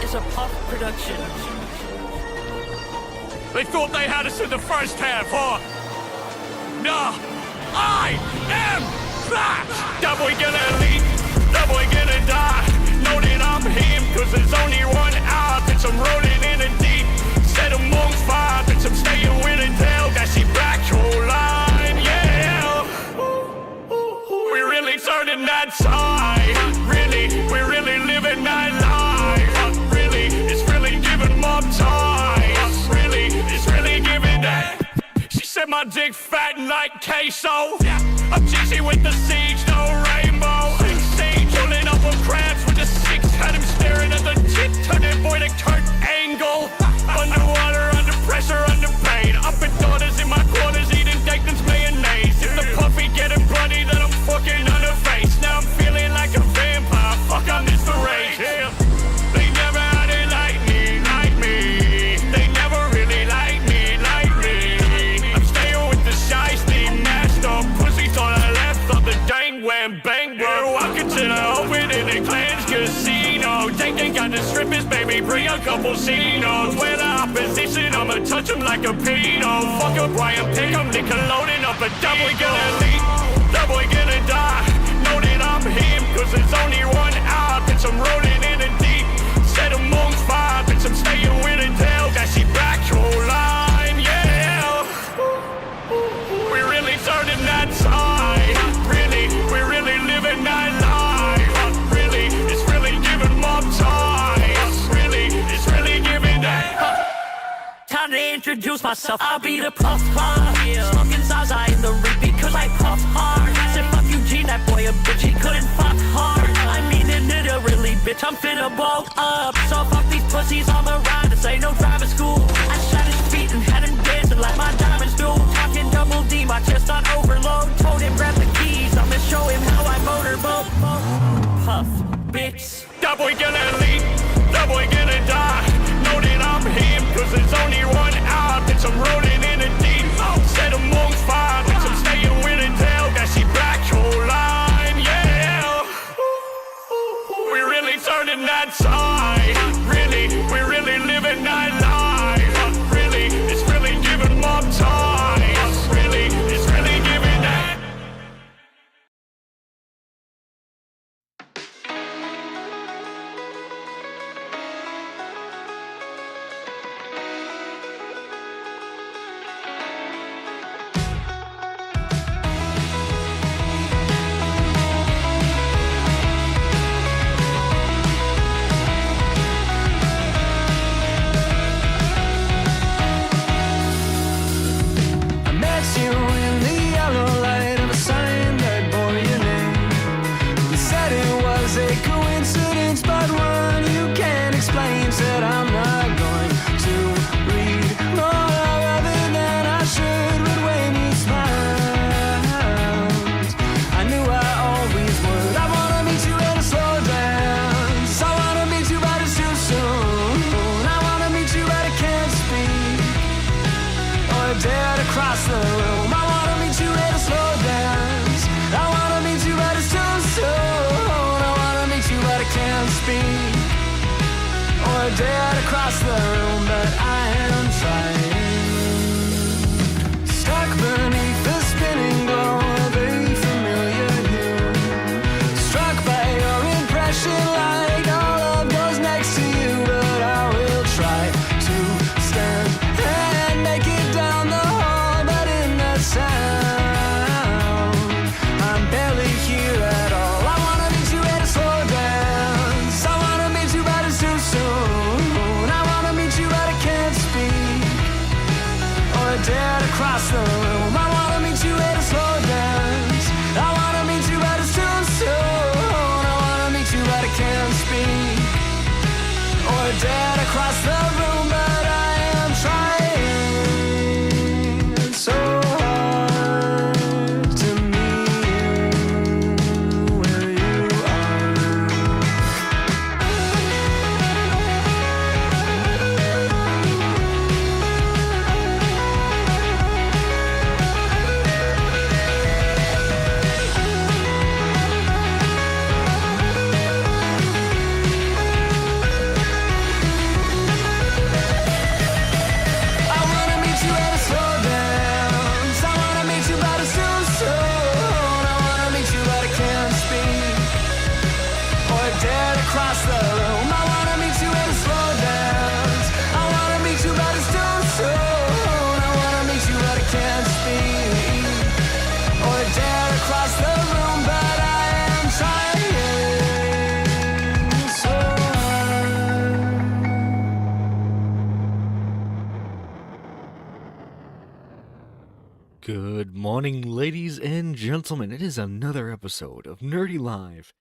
is a Puff production. They thought they had us in the first half, huh? Nah, I am that! That boy gonna leave, that boy gonna die. Know that I'm him, cause there's only one out. Bitch, I'm rolling in the deep. Set amongst fire, bitch, I'm staying with a tail. That she back your line, yeah. We really turning that side. Really, we really living that life. Really, it's really giving more time. Really, it's really giving that. She said my dick fat like queso. I'm cheesy with the siege, no rainbow. Sage pulling up on crabs with the six. Had him staring at the tip, turn that boy to Kurt Angle. Underwater, under pressure, under pain. Up in daughters in my corners, eating Dakin's mayonnaise. If the puppy getting bloody, then I'm fucking on her face. Now I'm feeling like a vampire. Fuck, I miss the rage. Yeah. They never had it like me, like me. They never really like me, like me. I'm staying with the shiesty master. Pussy thought I left off the dang wham bang. We're walking to the open in the Clan's casino. They got the strippers, baby, bring a couple Cinos. We're the opposition, I'ma touch them like a pedo. Fuck a Brian Pick, I'm Nickelodeon up a that boy gonna leave, that boy gonna die. Know that I'm him, cause there's only one out. Bitch, I'm rolling in the deep. Set amongst fire, bitch, I'm staying with a tail. That she back your line, yeah. We really turning that side. Really, we really living that life. Really, it's really giving more time. Really, it's really giving that. Time to introduce myself, I'll be the Puff Puff. Smoking Zaza in the reap because I puff hard. Said fuck Eugene, that boy a bitch, he couldn't fuck hard. I mean it literally, bitch, I'm finna blow up. So fuck these pussies on the ride, this ain't no driving school. I shot his feet and had him dancing like my diamonds do. Talking double D, my chest on overload. Told him grab the keys, I'ma show him how I motorboat. Puff, bitch. That boy gonna leave, that boy gonna die. Know that I'm him, cause there's only one out. Bitch, I'm rolling in the deep. Set amongst fire, bitch, I'm staying with a tail. That she back your line, yeah. We really turning that side. Really, we really living that life. Really, it's really giving more time. Really, it's really giving that. Dead across the room, but I am trying. Stuck beneath the spinning glow of a familiar hue. Struck by your impression like all love goes next to you. But I will try to stand and make it down the hall. But in that sound, I'm barely here at all. I wanna meet you at a slow dance. I wanna meet you, but it's too soon. Dead across the room. I wanna meet you at a slow dance. I wanna meet you, but it's too soon. I wanna meet you, but I can't speak. Or dead across the room, but I am trying so hard to meet you where you are. Good morning, ladies and gentlemen. It is another episode of Nerdy Live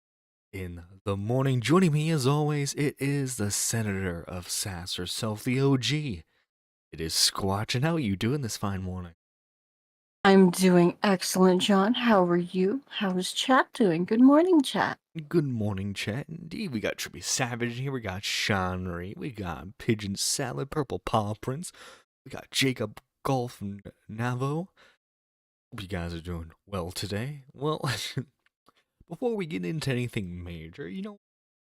in the morning. Joining me, as always, it is the Senator of Sass herself, the OG. It is Squatch, and how are you doing this fine morning? I'm doing excellent, John. How are you? How is chat doing? Good morning, chat. Good morning, chat. Indeed, we got Trippy Savage here, we got Shanri, we got Pigeon Salad, Purple Paw Prince, we got Jacob Golf Navo. Hope you guys are doing well today. Well, before we get into anything major,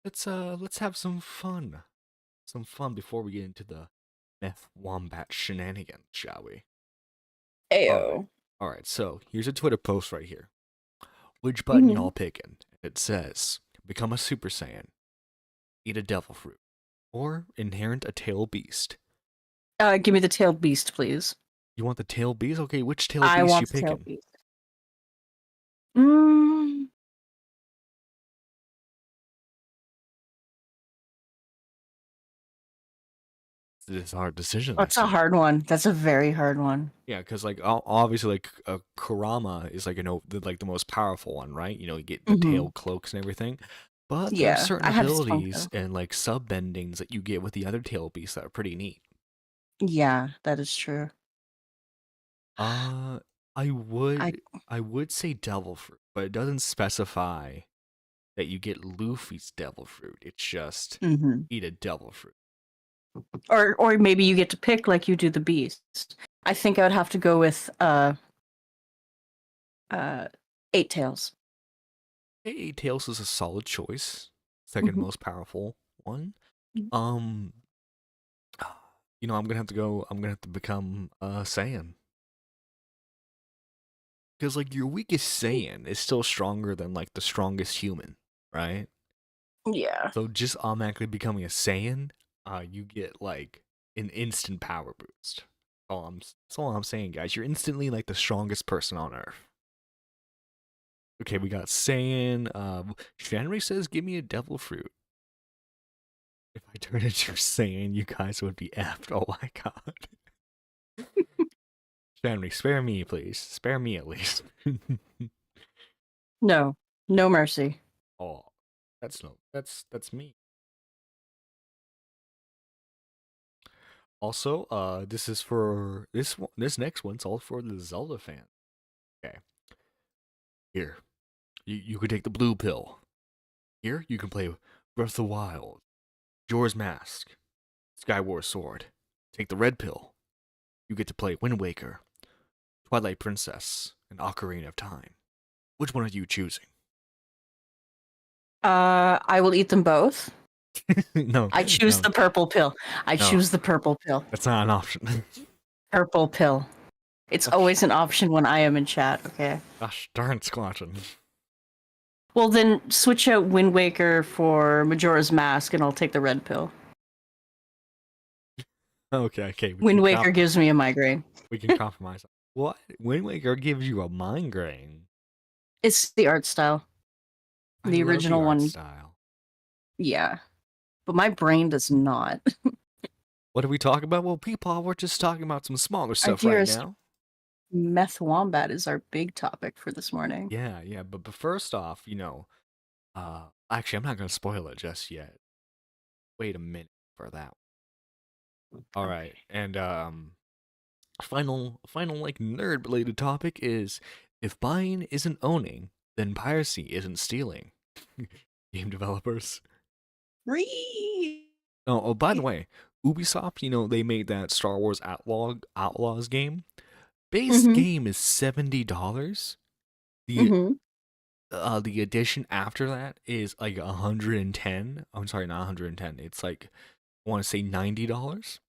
let's have some fun. Some fun before we get into the meth wombat shenanigans, shall we? Ayo. Alright, so here's a Twitter post right here. Which button Mhm. y'all picking? It says, become a Super Saiyan, eat a devil fruit, or inherit a tail beast. Give me the tail beast, please. You want the tail beast? Okay, which tail I beast want you the tail picking? beast. Mm, It's a hard decision. that's a hard one. That's a very hard one. Yeah, because obviously Kurama is the most powerful one, right? You get the tail cloaks and everything. But Yeah, there's certain I have abilities Spunko. and like sub bendings that you get with the other tail beasts that are pretty neat. Yeah, that is true. I would say devil fruit, but it doesn't specify that you get Luffy's devil fruit. It's just Mhm. eat a devil fruit. Or maybe you get to pick like you do the beast. I think I would have to go with Eight Tails. Eight Tails is a solid choice. Second most powerful one. I'm gonna have to become a Saiyan. Because like your weakest Saiyan is still stronger than like the strongest human, right? Yeah. So just automatically becoming a Saiyan, you get like an instant power boost. That's all I'm saying, guys. You're instantly like the strongest person on Earth. Okay, we got Saiyan. Shanri says, "Give me a devil fruit." If I turn into Saiyan, you guys would be effed. Oh my god. Shanri, spare me, please. Spare me at least. No mercy. Oh, that's me. Also, this is for this next one's all for the Zelda fan. Okay. Here, you could take the blue pill. Here, you can play Breath of the Wild, Majora's Mask, Skyward Sword. Take the red pill. You get to play Wind Waker, Twilight Princess, and Ocarina of Time. Which one are you choosing? I will eat them both. No. I choose the purple pill. I No. choose the purple pill. That's not an option. Purple pill. It's always an option when I am in chat, okay? Gosh darn squatching. Well, then switch out Wind Waker for Majora's Mask and I'll take the red pill. Okay. Wind Waker gives me a migraine. We can compromise. What? Wind Waker gives you a migraine? It's the art style. The original art one. style. Yeah. But my brain does not. What are we talking about? Well, people, we're just talking about some smaller stuff right dearest now. Meth Wombat is our big topic for this morning. Yeah. But first off, actually, I'm not gonna spoil it just yet. Wait a minute for that. All right, and final like nerd related topic is if buying isn't owning, then piracy isn't stealing. Game developers. Oh, by the way, Ubisoft, they made that Star Wars Outlaws game. Base game is $70. The edition after that is like 110. I'm sorry, not 110. It's like I want to say $90.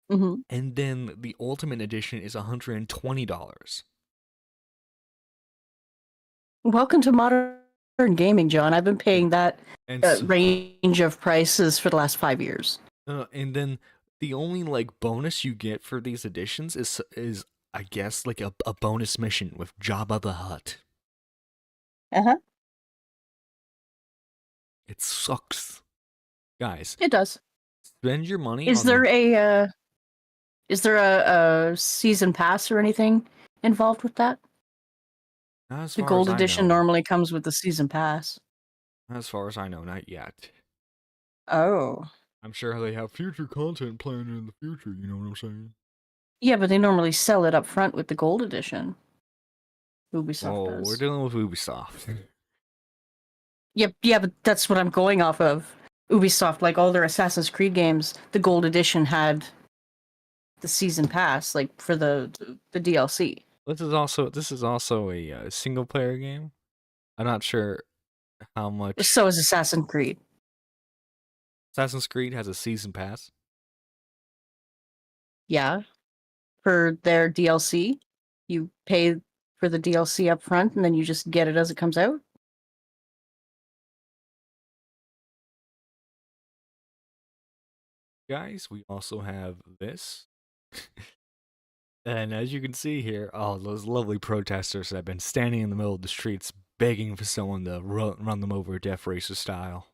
And then the Ultimate Edition is $120. Welcome to modern gaming, John. I've been paying that And range of prices for the last 5 years. And then the only like bonus you get for these editions is I guess like a bonus mission with Jabba the Hutt. It sucks, guys. It does. Spend your money. Is there a season pass or anything involved with that? As The far gold as I edition know. normally comes with the season pass. As far as I know, not yet. Oh. I'm sure they have future content planned in the future, you know what I'm saying? Yeah, but they normally sell it up front with the gold edition. Ubisoft Oh, we're does. dealing with Ubisoft. Yep, yeah, but that's what I'm going off of. Ubisoft, like all their Assassin's Creed games, the gold edition had the season pass, like for the DLC. This is also a single player game. I'm not sure how much So is Assassin's Creed. Assassin's Creed has a season pass. Yeah. For their DLC. You pay for the DLC up front and then you just get it as it comes out. Guys, we also have this. And as you can see here, oh, those lovely protesters have been standing in the middle of the streets begging for someone to run them over Death Racer style.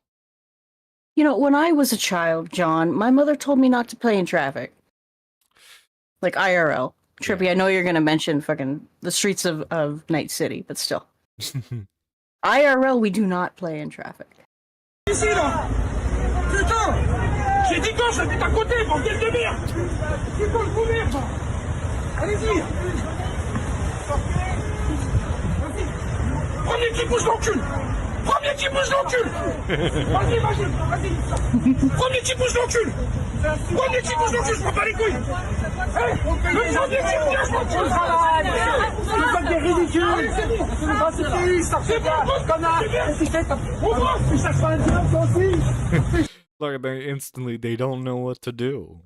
You know, when I was a child, John, my mother told me not to play in traffic. Like IRL. Trippy, Yeah. I know you're going to mention fucking the streets of Night City, but still. IRL, we do not play in traffic. Ici là Putain J'ai dit gauche, j'habite à côté, bordel de merde C'est quoi le couvert, ça Allez-y Vas-y Premier qui bouge l'encul Premier qui bouge l'encul Vas-y, vas-y Premier qui bouge l'encul Premier qui bouge l'encul, je m'en bats les couilles Le premier qui bouge l'encul C'est comme des ridicules C'est bon, connard Ouvre Tu cherches pas un diable, toi aussi Look at them instantly, they don't know what to do.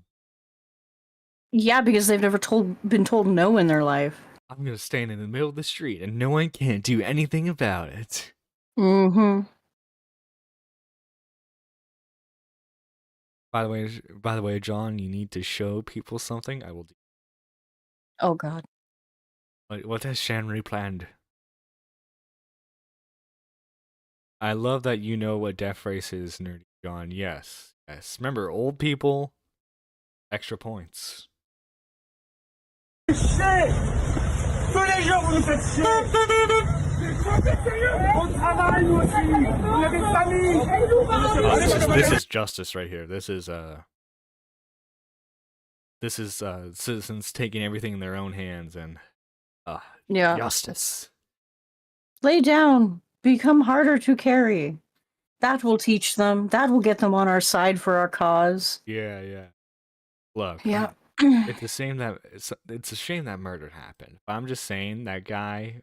Yeah, because they've never been told no in their life. I'm gonna stand in the middle of the street and no one can do anything about it. Mm-hmm. By the way, John, you need to show people something. I will do. Oh god. What has Shanri planned? I love that you know what Death Race is, Nerdy John. Yes. Yes. Remember, old people, extra points. Chier Tous les jours, vous nous faites chier On travaille, nous aussi On a des familles This is justice right here. This is citizens taking everything in their own hands and Yeah. justice. Lay down. Become harder to carry. That will teach them. That will get them on our side for our cause. Yeah, yeah. Look, Yeah. it's a shame that it's a shame that murder happened. But I'm just saying that guy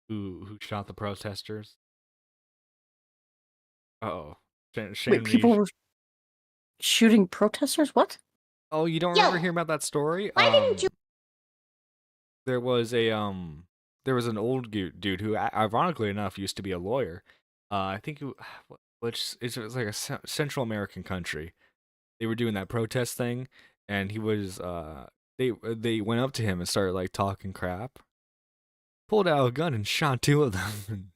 who shot the protesters. Uh-oh. Wait, people were shooting protesters? What? Oh, you don't remember hearing about that story? Why didn't you? There was an old dude who, ironically enough, used to be a lawyer. I think it was like a Central American country. They were doing that protest thing, and he was they went up to him and started like talking crap. Pulled out a gun and shot 2 of them.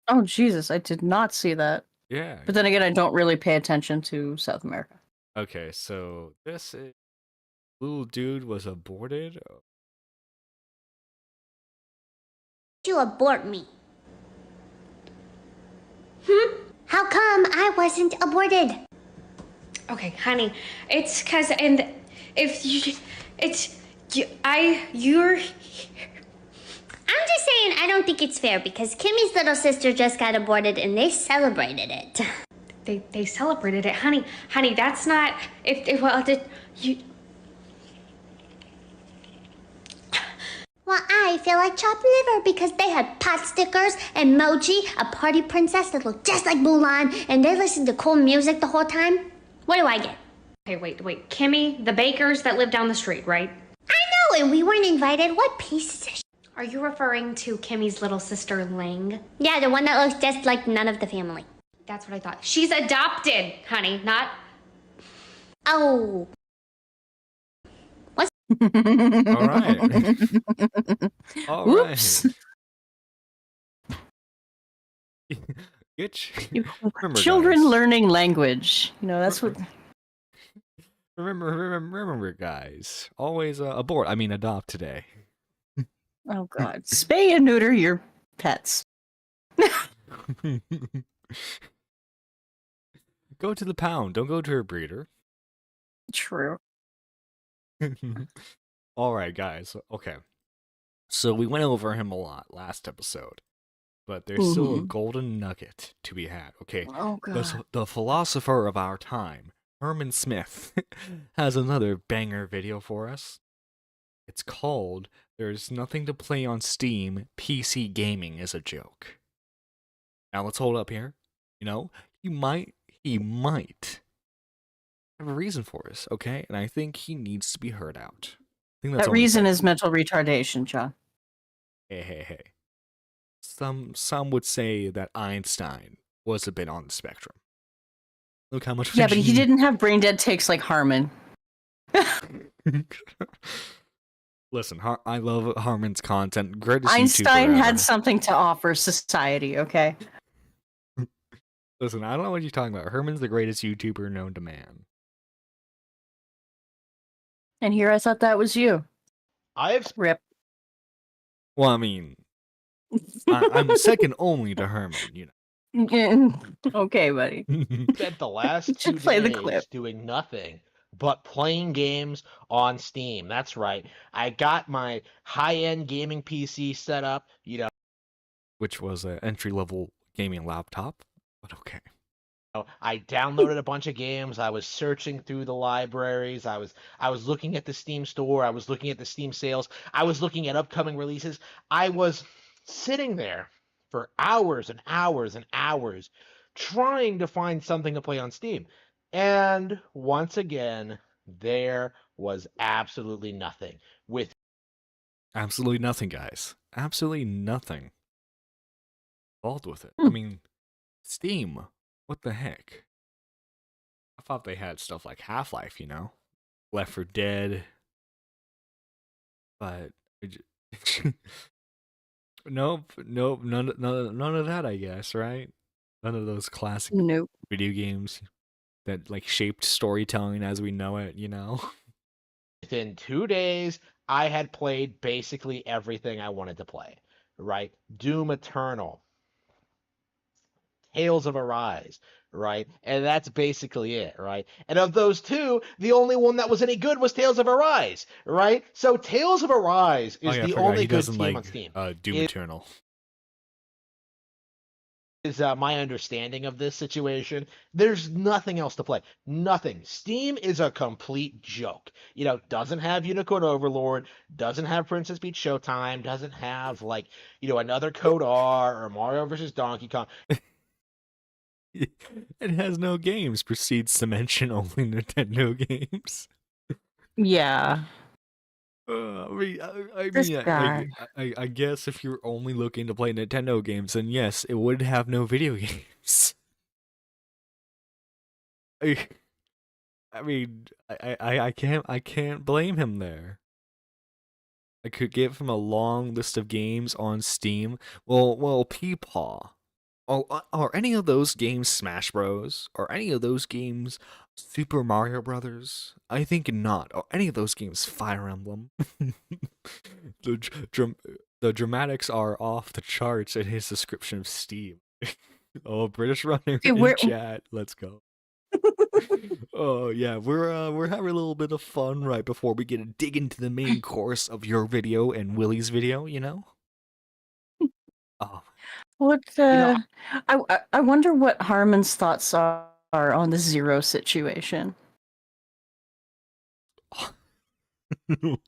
Oh Jesus, I did not see that. Yeah. But then again, I don't really pay attention to South America. Okay, so this little dude was aborted. You abort me. How come I wasn't aborted? Okay, honey, it's because you're. I'm just saying I don't think it's fair because Kimmy's little sister just got aborted and they celebrated it. They celebrated it, honey. Honey, that's not you. Well, I feel like chopped liver because they had pot stickers and Mochi, a party princess that looked just like Mulan, and they listened to cool music the whole time. What do I get? Okay, wait, Kimmy, the bakers that live down the street, right? I know, and we weren't invited. What pieces of Are you referring to Kimmy's little sister Ling? Yeah, the one that looks just like none of the family. That's what I thought. She's adopted, honey, not. Oh. All right. All right. Oops. Remember, Children guys. learning language. You know, that's what. Remember, guys. Always adopt today. Oh God, spay and neuter your pets. Go to the pound. Don't go to a breeder. True. All right, guys. Okay. So we went over him a lot last episode, but there's still a golden nugget to be had. Okay. Oh God. The philosopher of our time, Herman Smith, has another banger video for us. It's called "There's Nothing to Play on Steam. PC Gaming is a Joke." Now let's hold up here. You know, he might have a reason for us, okay? And I think he needs to be heard out. I think that's That only reason fair. is mental retardation, John. Hey. Some would say that Einstein was a bit on the spectrum. Look how much. Yeah, but he didn't have brain dead takes like Harmon. Listen, I love Harmon's content. Greatest Einstein YouTuber had ever. something to offer society, okay? Listen, I don't know what you're talking about. Herman's the greatest YouTuber known to man. And here I thought that was you. Rip. Well, I mean, I'm second only to Herman, you Okay, buddy. know. Spent the last Just 2 play the days clip. doing nothing but playing games on Steam. That's right. I got my high-end gaming PC set up, Which was an entry-level gaming laptop, but okay. I downloaded a bunch of games. I was searching through the libraries. I was looking at the Steam store. I was looking at the Steam sales. I was looking at upcoming releases. I was sitting there for hours and hours and hours trying to find something to play on Steam. And once again, there was absolutely nothing. With Absolutely nothing, guys. Absolutely nothing involved with it. I mean, Steam. What the heck? I thought they had stuff like Half-Life, you know? Left 4 Dead. But... Nope, none of that, I guess, right? None of those classic Nope. video games that, like, shaped storytelling as we know it, you know? within 2 days, I had played basically everything I wanted to play, right? Doom Eternal, Tales of Arise, right? And that's basically it, right? And of those two, the only one that was any good was Tales of Arise, right? So Tales of Arise is Oh yeah, I the forgot only he good doesn't game like on Steam. Doom It Eternal. is my understanding of this situation. There's nothing else to play. Nothing. Steam is a complete joke. Doesn't have Unicorn Overlord, doesn't have Princess Peach Showtime, doesn't have another Code R or Mario vs. Donkey Kong. It has no games. Proceeds to mention only Nintendo games. Yeah. This guy. I guess if you're only looking to play Nintendo games, then yes, it would have no video games. I can't blame him there. I could give him a long list of games on Steam. Well, Peepaw. Are any of those games Smash Bros? Are any of those games Super Mario Brothers? I think not. Are any of those games Fire Emblem? The dramatics are off the charts in his description of Steam. Oh, British Runner in chat. Let's go. Oh yeah, we're having a little bit of fun right before we get to dig into the main course of your video and Willie's video, you know? Oh. What I wonder what Harmon's thoughts are on the Zero situation. You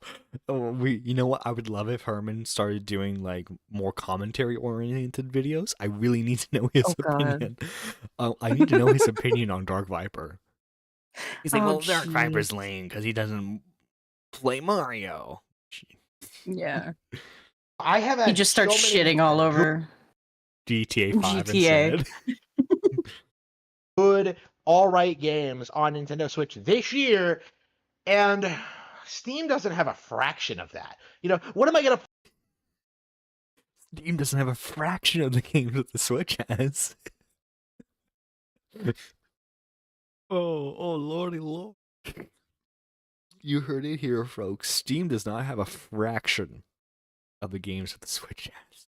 know what? I would love if Herman started doing like more commentary oriented videos. I really need to know his opinion. I need to know his opinion on Dark Viper. He's like, well, Dark Viper's lame because he doesn't play Mario. Yeah. I have had He just starts shitting all over GTA 5 GTA. instead. Good, alright games on Nintendo Switch this year, and Steam doesn't have a fraction of that. What am I gonna... Steam doesn't have a fraction of the games that the Switch has. Oh, lordy lord. You heard it here, folks. Steam does not have a fraction of the games that the Switch has.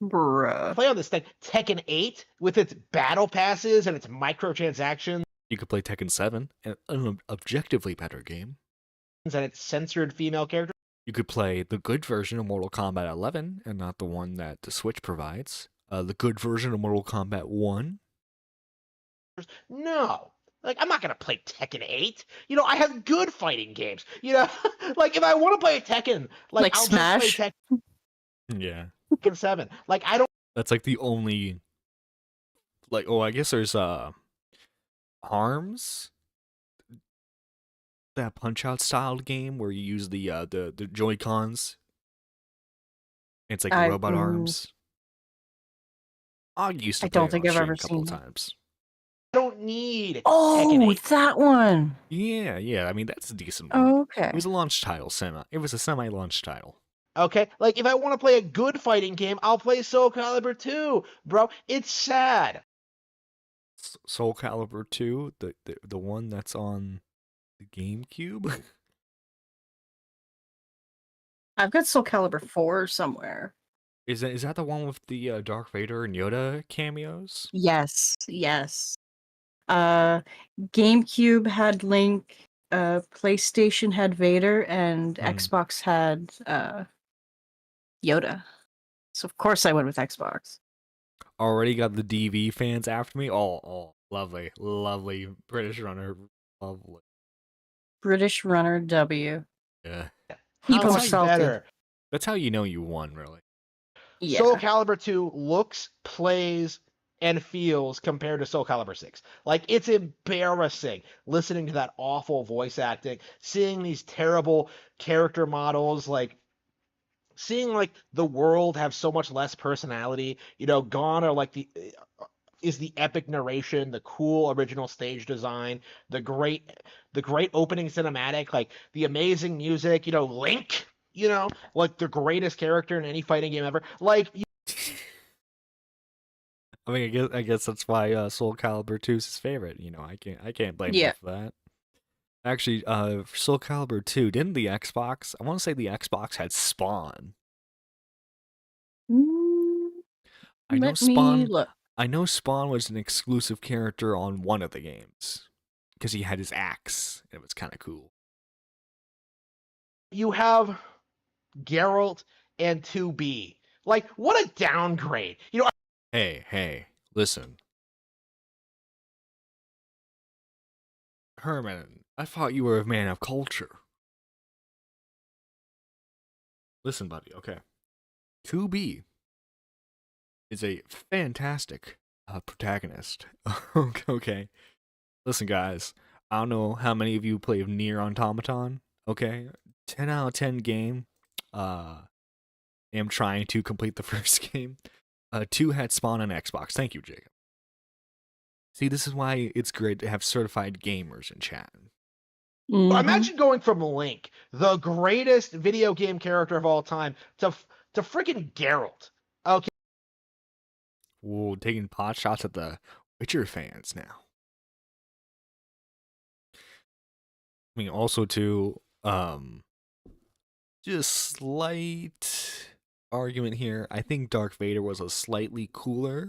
Bruh. Play on this thing. Tekken 8 with its battle passes and its microtransactions You could play Tekken 7, an objectively better game. and its censored female characters. You could play the good version of Mortal Kombat 11, and not the one that the Switch provides. The good version of Mortal Kombat 1. No. Like, I'm not going to play Tekken 8. I have good fighting games. Like, if I want to play Tekken, Like I'll Smash? just play Yeah. Tekken 7. Like, I don't. That's like the only... I guess there's, Arms? That Punch-Out styled game where you use the Joy-Cons. It's like robot arms. I used to I play don't it think on I've stream ever a couple seen of it. times. I don't need Tekken Oh, 8. that one. Yeah, I mean, that's a decent one. Oh, okay. It was a launch title, It was a semi-launch title. Okay? Like, if I want to play a good fighting game, I'll play Soul Calibur 2. Bro, it's sad. Soul Calibur 2, the one that's on the GameCube? I've got Soul Calibur 4 somewhere. Is that the one with the Darth Vader and Yoda cameos? Yes. GameCube had Link, PlayStation had Vader, and Xbox had Yoda. So of course I went with Xbox. Already got the DV fans after me? Oh, lovely. British runner. Lovely. British Runner W. Yeah. People How's salted. better? That's how you know you won, really. Yeah. Soul Calibur 2 looks, plays, and feels compared to Soul Calibur 6. Like, it's embarrassing listening to that awful voice acting, seeing these terrible character models, like, seeing, like, the world have so much less personality. Gone are, like, is the epic narration, the cool original stage design, the great opening cinematic, like, the amazing music, Link, like, the greatest character in any fighting game ever. Like, I mean, I guess that's why Soul Calibur 2 is his favorite. I can't blame him for that. Actually, Soul Calibur 2, didn't the Xbox? I want to say the Xbox had Spawn. I know Spawn. Look. I know Spawn was an exclusive character on one of the games because he had his axe. It was kind of cool. you have Geralt and 2B. Like, what a downgrade. Hey, listen. Herman, I thought you were a man of culture. Listen, buddy, okay. 2B is a fantastic protagonist. Okay. Listen, guys, I don't know how many of you play Nier Automaton, okay? 10 out of 10 game. Am trying to complete the first game. 2 had Spawn on Xbox. Thank you, Jacob. See, this is why it's great to have certified gamers in chat. Imagine going from Link, the greatest video game character of all time, to freaking Geralt. Okay. Whoa, taking pot shots at the Witcher fans now. I mean, also too, just slight argument here. I think Darth Vader was a slightly cooler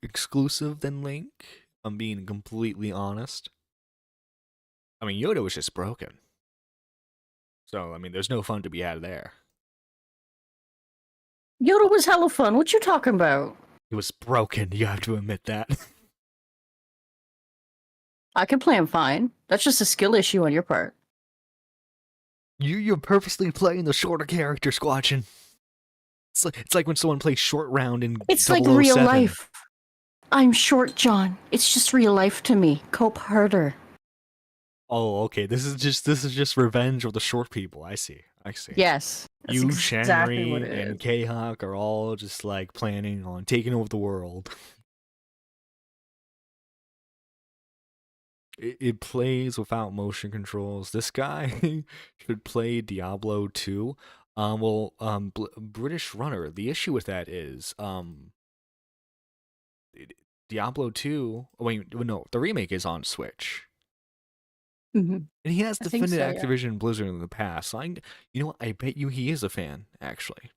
exclusive than Link. I'm being completely honest. I mean, Yoda was just broken. So, I mean, there's no fun to be had there. Yoda was hella fun. What you talking about? He was broken, you have to admit that. I can play him fine. That's just a skill issue on your part. You're purposely playing the shorter character, Squatchin. It's like when someone plays short round in It's like real 007. life. I'm short, John. It's just real life to me. Cope harder. Oh, okay. This is just revenge of the short people. I see. Yes. That's You, exactly Shenry, what it and is. K-Hawk are all just like planning on taking over the world. It plays without motion controls. This guy should play Diablo 2. British Runner. The issue with that is, Diablo 2. Wait, no, the remake is on Switch. Hmm. And he has I think defended so, yeah. Activision and Blizzard in the past. So you know what? I bet you he is a fan, actually.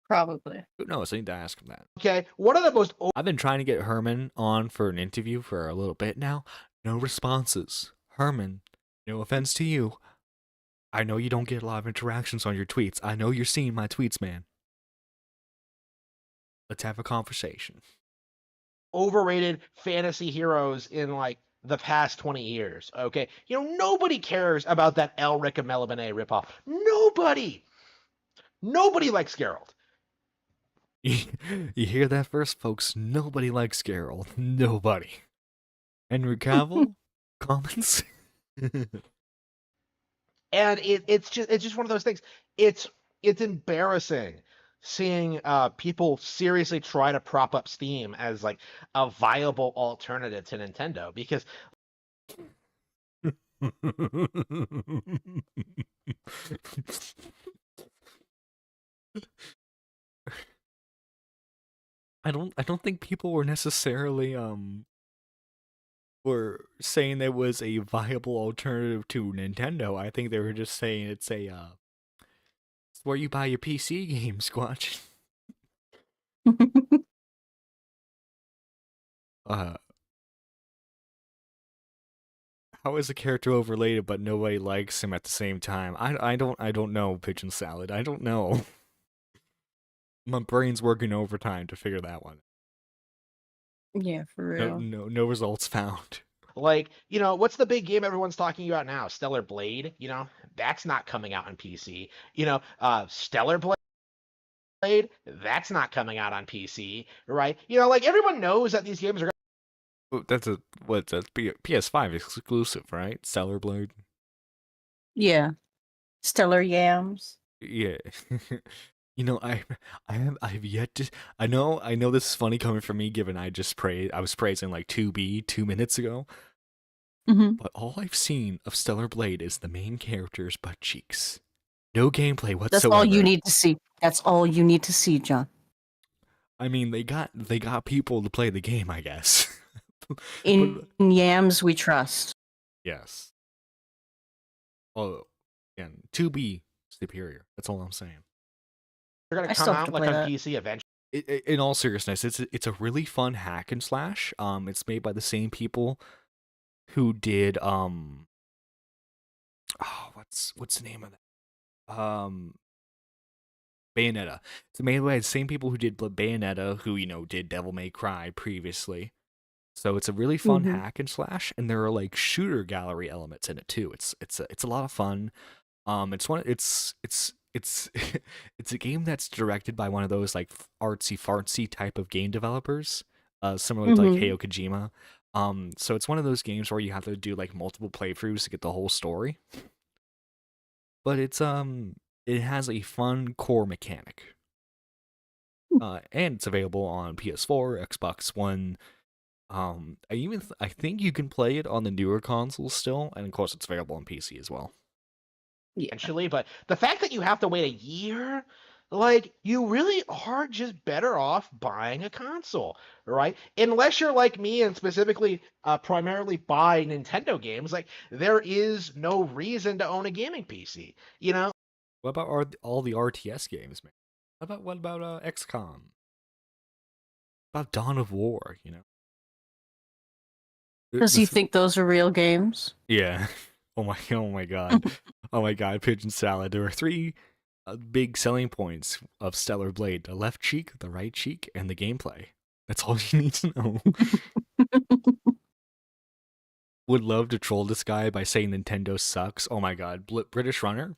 Probably. Who knows? I need to ask him that. Okay, one of the most I've been trying to get Herman on for an interview for a little bit now. No responses. Herman, no offense to you. I know you don't get a lot of interactions on your tweets. I know you're seeing my tweets, man. Let's have a conversation. overrated fantasy heroes in like the past 20 years. Okay, nobody cares about that Elric and Melibene ripoff. Nobody likes Geralt. You hear that first, folks? Nobody likes Geralt. Nobody. Henry Cavill? Comments? And it's just one of those things. It's embarrassing seeing people seriously try to prop up Steam as like a viable alternative to Nintendo, because I don't think people were necessarily were saying there was a viable alternative to Nintendo. I think they were just saying it's where you buy your PC games, Squatch. How is a character overrated but nobody likes him at the same time? I don't know, Pigeon Salad. I don't know. My brain's working overtime to figure that one. Yeah, for real. No results found. like, what's the big game everyone's talking about now? Stellar Blade, that's not coming out on PC. Stellar Blade, that's not coming out on PC, right? Like everyone knows that these games are That's PS5 exclusive, right? Stellar Blade. Yeah. Stellar Yams. Yeah. I've yet to. I know this is funny coming from me, given I was praising like 2B 2 minutes ago. Mm-hmm. But all I've seen of Stellar Blade is the main character's butt cheeks. No gameplay whatsoever. That's all you need to see. That's all you need to see, John. I mean, they got people to play the game, I guess. In Yams, we trust. Yes. Oh, and 2B superior. That's all I'm saying. They're gonna I come still have out to like play on that. PC eventually. In all seriousness, it's a really fun hack and slash. It's made by the same people who did what's the name of that? Bayonetta. It's made by the same people who did Bayonetta, who did Devil May Cry previously. So it's a really fun hack and slash, and there are like shooter gallery elements in it too. It's a lot of fun. It's it's a game that's directed by one of those like artsy fartsy type of game developers, similar to like Hideo Kojima. So it's one of those games where you have to do like multiple playthroughs to get the whole story. But it has a fun core mechanic. And it's available on PS4, Xbox One. I think you can play it on the newer consoles still, and of course it's available on PC as well. Eventually, but the fact that you have to wait a year, like, you really are just better off buying a console, right? Unless you're like me and specifically primarily buy Nintendo games, like, there is no reason to own a gaming PC, What about all the RTS games, man? What about XCOM? About Dawn of War, Does he think those are real games? Yeah. Oh my god. Oh my god, Pigeon Salad. There are 3 big selling points of Stellar Blade: the left cheek, the right cheek, and the gameplay. That's all you need to know. Would love to troll this guy by saying Nintendo sucks. Oh my god, British Runner.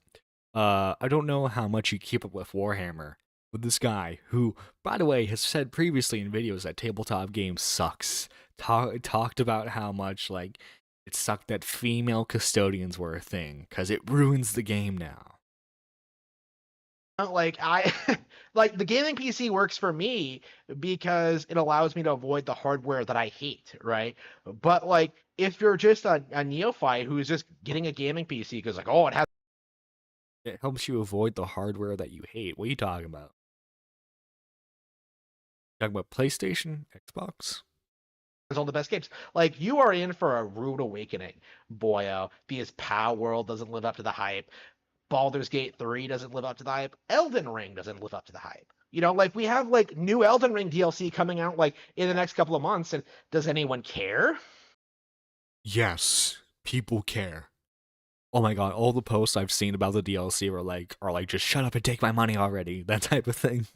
I don't know how much you keep up with Warhammer, but this guy, who, by the way, has said previously in videos that tabletop games sucks, talked about how much like it sucked that female custodians were a thing because it ruins the game now. Like like the gaming PC works for me because it allows me to avoid the hardware that I hate, right? But like if you're just a neophyte who's just getting a gaming PC because like, oh, It helps you avoid the hardware that you hate. What are you talking about? Talking about PlayStation, Xbox? all the best games. Like, you are in for a rude awakening, boyo, because Power World doesn't live up to the hype. Baldur's Gate 3 doesn't live up to the hype. Elden Ring doesn't live up to the hype. You know, like, we have, like, new Elden Ring DLC coming out, like, in the next couple of months, and does anyone care? Yes, people care. Oh my god, all the posts I've seen about the DLC are like, just shut up and take my money already, that type of thing.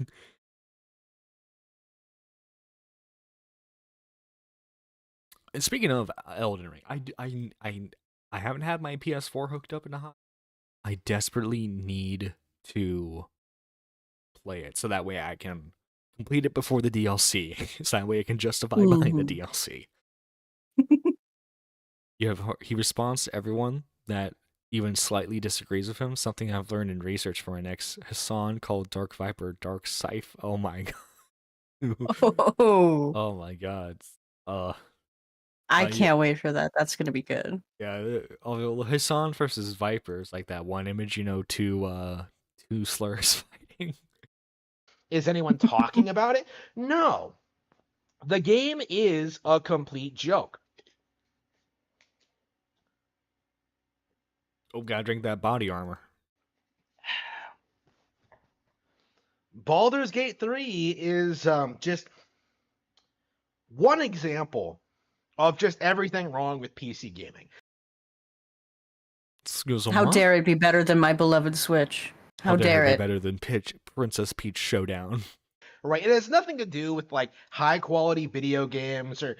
And speaking of Elden Ring, I haven't had my PS4 hooked up in a hot. I desperately need to play it so that way I can complete it before the DLC. So that way I can justify buying the DLC. He responds to everyone that even slightly disagrees with him. Something I've learned in research for my next Hassan called Dark Scythe. Oh my god. Oh, Oh my god. I yeah. can't wait for that. That's gonna be good. Yeah, Hassan versus Vipers, like that one image, two slurs fighting. Is anyone talking about it? No. The game is a complete joke. Oh, gotta drink that body armor. Baldur's Gate 3 is just one example of just everything wrong with PC gaming. How dare it be better than my beloved Switch? How dare it it? be better than Princess Peach Showdown? Right, it has nothing to do with like high quality video games or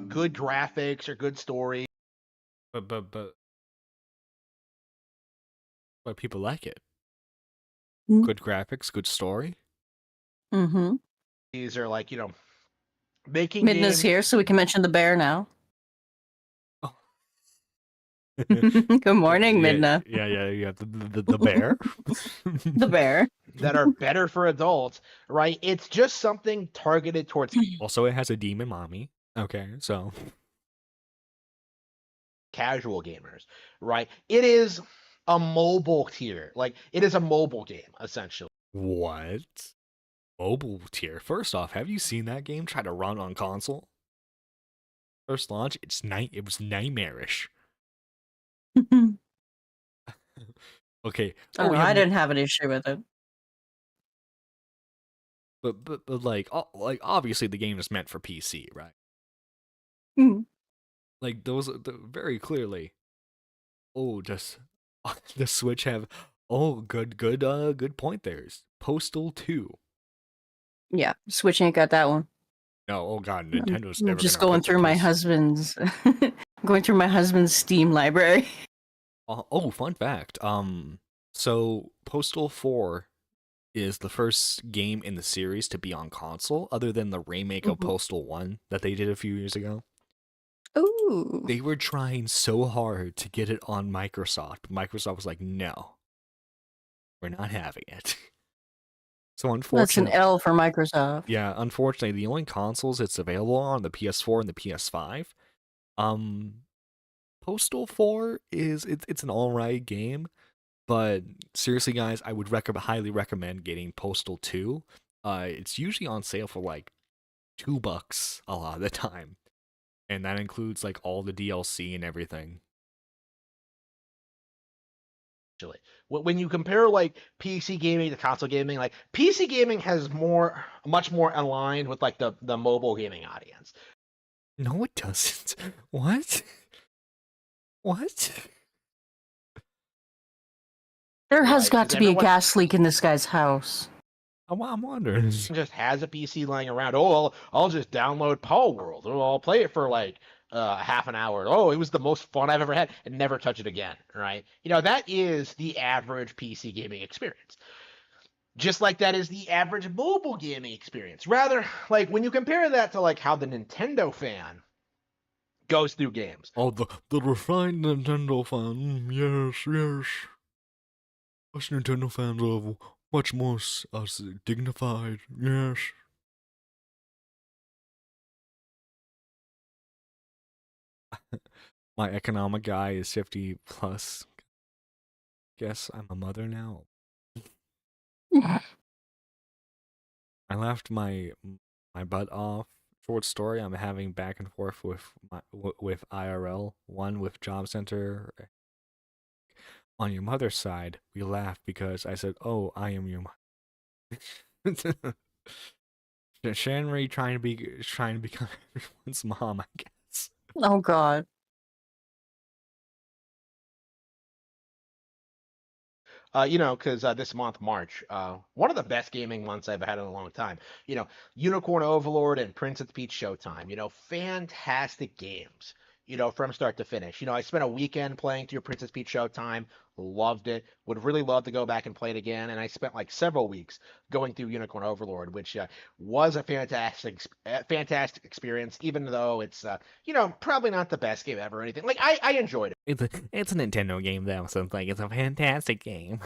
good graphics or good story. But people like it. Mm. Good graphics, good story. Mm-hmm. These are like, making Midna's games. here, so we can mention the bear now. Oh. Good morning, Midna. Yeah. The bear. The bear. That are better for adults, right? It's just something targeted towards Also, it has a demon mommy. Okay, so casual gamers, right? It is a mobile tier. Like, it is a mobile game, essentially. what? Mobile tier. First off, have you seen that game try to run on console? First launch, it was nightmarish. Okay. I didn't have an issue with it. But like obviously the game is meant for PC, right? Mhm. Like those very clearly. Oh, does the Switch have? Oh, good point. There's Postal 2. Yeah, Switch ain't got that one. No, oh god, Nintendo's I'm never just gonna going put through my husband's Steam library. Oh, fun fact. So Postal 4 is the first game in the series to be on console, other than the remake of Postal 1 that they did a few years ago. Ooh. They were trying so hard to get it on Microsoft. Microsoft was like, no, we're not having it. So unfortunately, that's an L for Microsoft. Yeah, unfortunately, the only consoles it's available on the PS4 and the PS5. Postal 4 it's an alright game, but seriously, guys, I would highly recommend getting Postal 2. It's usually on sale for like $2 a lot of the time, and that includes like all the DLC and everything. When you compare like PC gaming to console gaming, like PC gaming has much more aligned with like the mobile gaming audience. No, it doesn't. What? What? There has got to be a gas leak in this guy's house. I'm wondering. Just has a PC lying around. Oh, I'll just download Power World. Oh, I'll play it for like half an hour. Oh, it was the most fun I've ever had, and never touch it again. Right? That is the average PC gaming experience. Just like that is the average mobile gaming experience. Rather, like when you compare that to like how the Nintendo fan goes through games. Oh, the refined Nintendo fan. Yes. Us Nintendo fans are much more dignified. Yes. My economic guy is 50 plus. Guess I'm a mother now. I laughed my butt off short story. I'm having back and forth with IRL. One with Job Center. On your mother's side, we laughed because I said, "Oh, I am your mother." Shanri trying to become everyone's mom, I guess. Oh God. Because this month, March, one of the best gaming months I've had in a long time. Unicorn Overlord and Prince of Peach Showtime. Fantastic games. From start to finish. I spent a weekend playing through Princess Peach Showtime, loved it. Would really love to go back and play it again. And I spent like several weeks going through Unicorn Overlord, which was a fantastic experience. Even though it's probably not the best game ever or anything. Like I enjoyed it. It's a Nintendo game though, so it's like it's a fantastic game.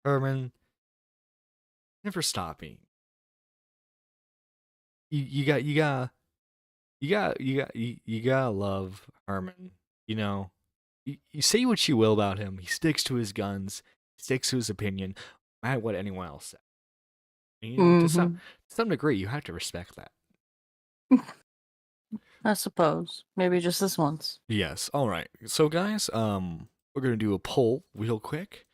Herman, never stopping. You gotta love Herman. You say what you will about him. He sticks to his guns. He sticks to his opinion, no matter what anyone else says. And, to some degree, you have to respect that. I suppose. Maybe just this once. Yes. All right. So, guys, we're gonna do a poll real quick.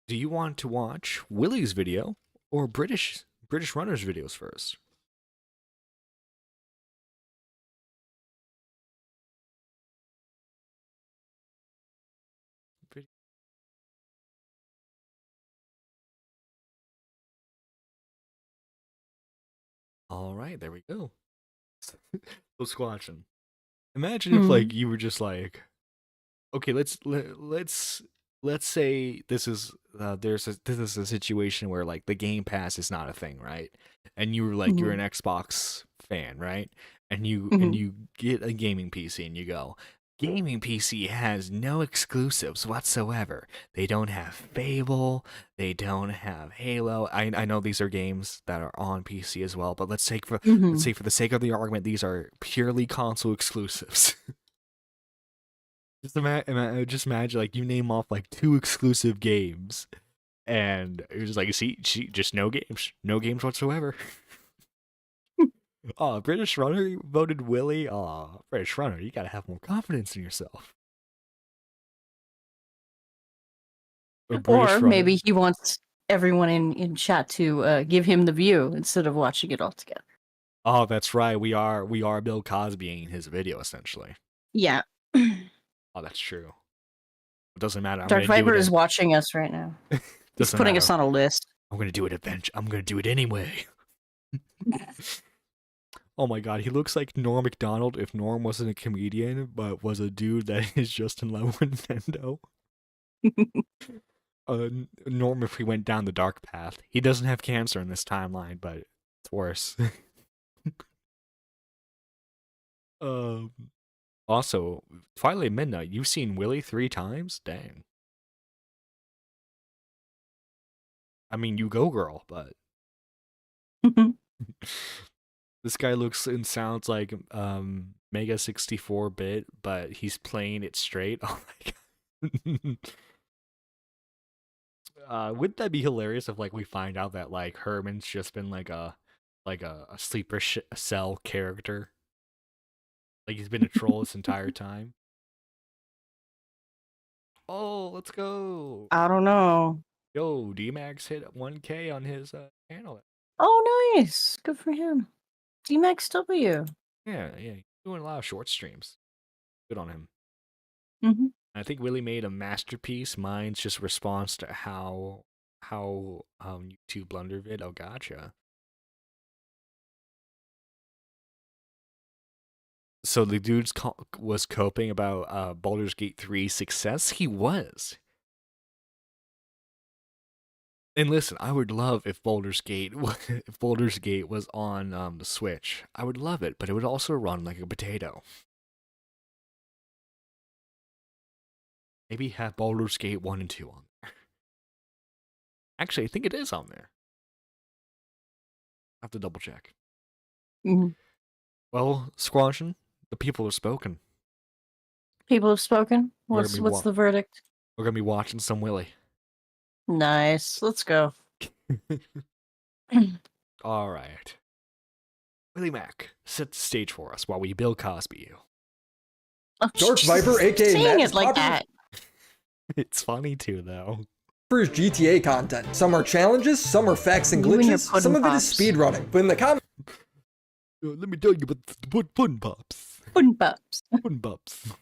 Do you want to watch Willy's video or British runners' videos first? All right, there we go. So squatching. Imagine if like you were just like, okay, let's say this is this is a situation where like the Game Pass is not a thing, right? And you were like you're an Xbox fan, right? And you get a gaming PC and you go, gaming PC has no exclusives whatsoever. They don't have Fable, they don't have Halo. I know these are games that are on PC as well, but let's say for the sake of the argument, these are purely console exclusives. Just imagine like you name off like 2 exclusive games, and you're just like, see, just no games whatsoever. Oh, British Runner voted Willy. Oh, British Runner, you gotta have more confidence in yourself. Or maybe he wants everyone in chat to give him the view instead of watching it all together. Oh, that's right. We are Bill Cosbying his video essentially. Yeah. Oh, that's true. It doesn't matter. Darkviperau is watching us right now. He's putting us on a list. I'm gonna do it eventually. I'm gonna do it anyway. Oh my god, he looks like Norm Macdonald if Norm wasn't a comedian, but was a dude that is just in love with Nintendo. Norm if he went down the dark path. He doesn't have cancer in this timeline, but it's worse. Also, Twilight Midnight, you've seen Willy 3 times? Dang. I mean, you go, girl, but... This guy looks and sounds like Mega 64-bit, but he's playing it straight. Oh my god. Wouldn't that be hilarious if like we find out that like Herman's just been like a sleeper cell character? Like he's been a troll this entire time. Oh, let's go. I don't know. Yo, D-Max hit 1K on his channel. Oh, nice. Good for him. D-Max W. Yeah, he's doing a lot of short streams. Good on him. I think Willy made a masterpiece. Mine's just response to how YouTube blundervid. Oh, gotcha. So the dude's was coping about Baldur's Gate 3's success. He was. And listen, I would love if Baldur's Gate was on the Switch. I would love it, but it would also run like a potato. Maybe have Baldur's Gate 1 and 2 on there. Actually, I think it is on there. I have to double check. Well, Squanchen, the people have spoken. People have spoken? What's the verdict? We're gonna be watching some Willy. Nice. Let's go. All right. Willymac, set the stage for us while we Bill Cosby you. Oh, Dark Jesus, Viper, aka saying Matt, it is like popular that. It's funny too, though. for his GTA content. Some are challenges, some are facts and You and your glitches, some of it is pudding speedrunning. But in the comments, Let me tell you about the Puddin' Pops. Puddin' Pops. Puddin' Pops.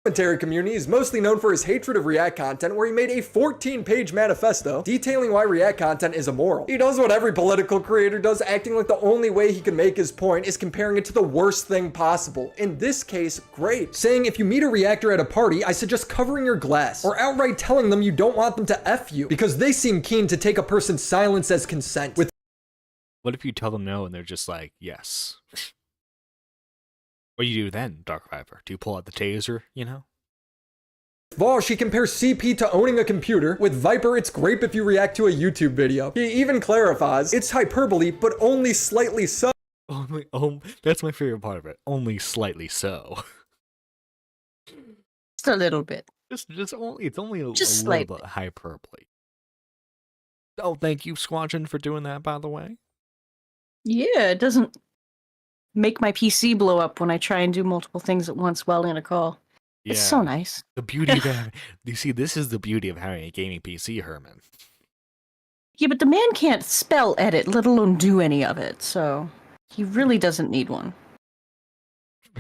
commentary community is mostly known for his hatred of React content, where he made a 14-page manifesto detailing why React content is immoral. He does what every political creator does, acting like the only way he can make his point is comparing it to the worst thing possible. In this case, grape. Saying if you meet a reactor at a party, I suggest covering your glass, or outright telling them you don't want them to F you, because they seem keen to take a person's silence as consent. With What if you tell them no and they're just like, yes? What do you do then, Dark Viper? Do you pull out the taser, you know? Vosh, he compares CP to owning a computer. With Viper, it's grape if you react to a YouTube video. He even clarifies, it's hyperbole, but only slightly so. That's my favorite part of it. Only slightly so. Just a little bit. It's only a little slightly. bit hyperbole. Oh, thank you, Squadron, for doing that, by the way. Yeah, it doesn't make my PC blow up when I try and do multiple things at once while in a call. Yeah. It's so nice. The beauty of having, you see, this is the beauty of having a gaming PC, Herman. Yeah, but the man can't spell edit, let alone do any of it, so he really doesn't need one.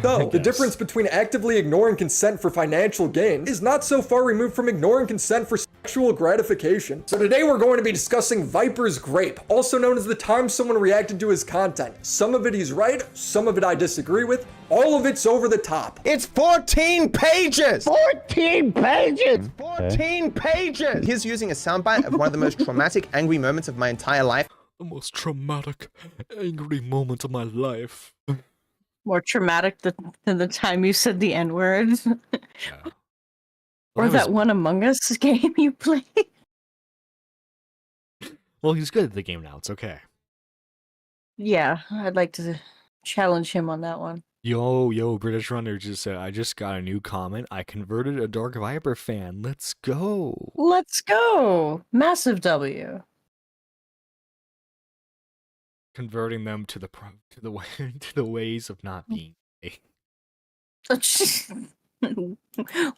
So, the difference between actively ignoring consent for financial gain is not so far removed from ignoring consent for sexual gratification. So today we're going to be discussing Viper's Grape, also known as the time someone reacted to his content. Some of it he's right, some of it I disagree with, all of it's over the top. It's 14 pages! 14 pages! 14 pages! He's using a soundbite of one of the most traumatic, angry moments of my entire life. The most traumatic, angry moment of my life. More traumatic than the time you said the N-word. Yeah. Or that one Among Us game you played. Well, he's good at the game now. It's okay. Yeah, I'd like to challenge him on that one. Yo, British Runner just said, I just got a new comment. I converted a Dark Viper fan. Let's go. Let's go! Massive W. Converting them to the to the ways of not being gay.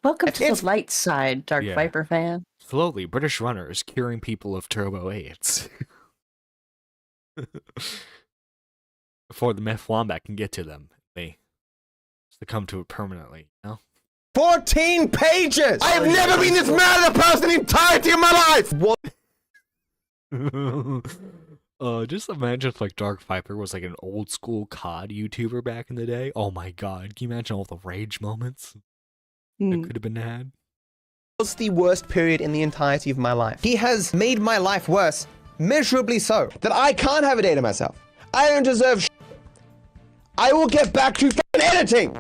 Welcome to the light side, Dark Yeah. Viper fan. Slowly, British Runner is curing people of turbo AIDS. Before the meth wombat can get to them, they succumb to it permanently, you know? 14 pages! I have never been this mad at a person in the entirety of my life! What? Just imagine if like Dark Viper was like an old school COD YouTuber back in the day. Oh my god, can you imagine all the rage moments that could have been had? Was the worst period in the entirety of my life. He has made my life worse, measurably so, that I can't have a day to myself. I don't deserve shit. I will get back to f***ing editing!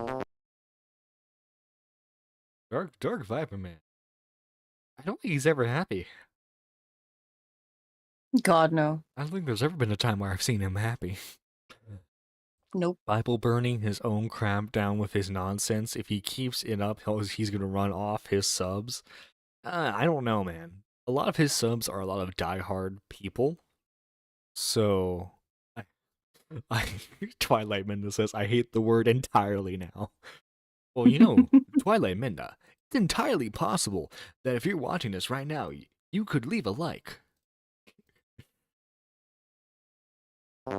Dark Viper, man. I don't think he's ever happy. God, no. I don't think there's ever been a time where I've seen him happy. Nope. Bible burning his own crap down with his nonsense. If he keeps it up, he's gonna run off his subs. I don't know, man. A lot of his subs are a lot of diehard people. So, Twilight Minda says, I hate the word entirely now. Well, you know, Twilight Minda, it's entirely possible that if you're watching this right now, you could leave a like. I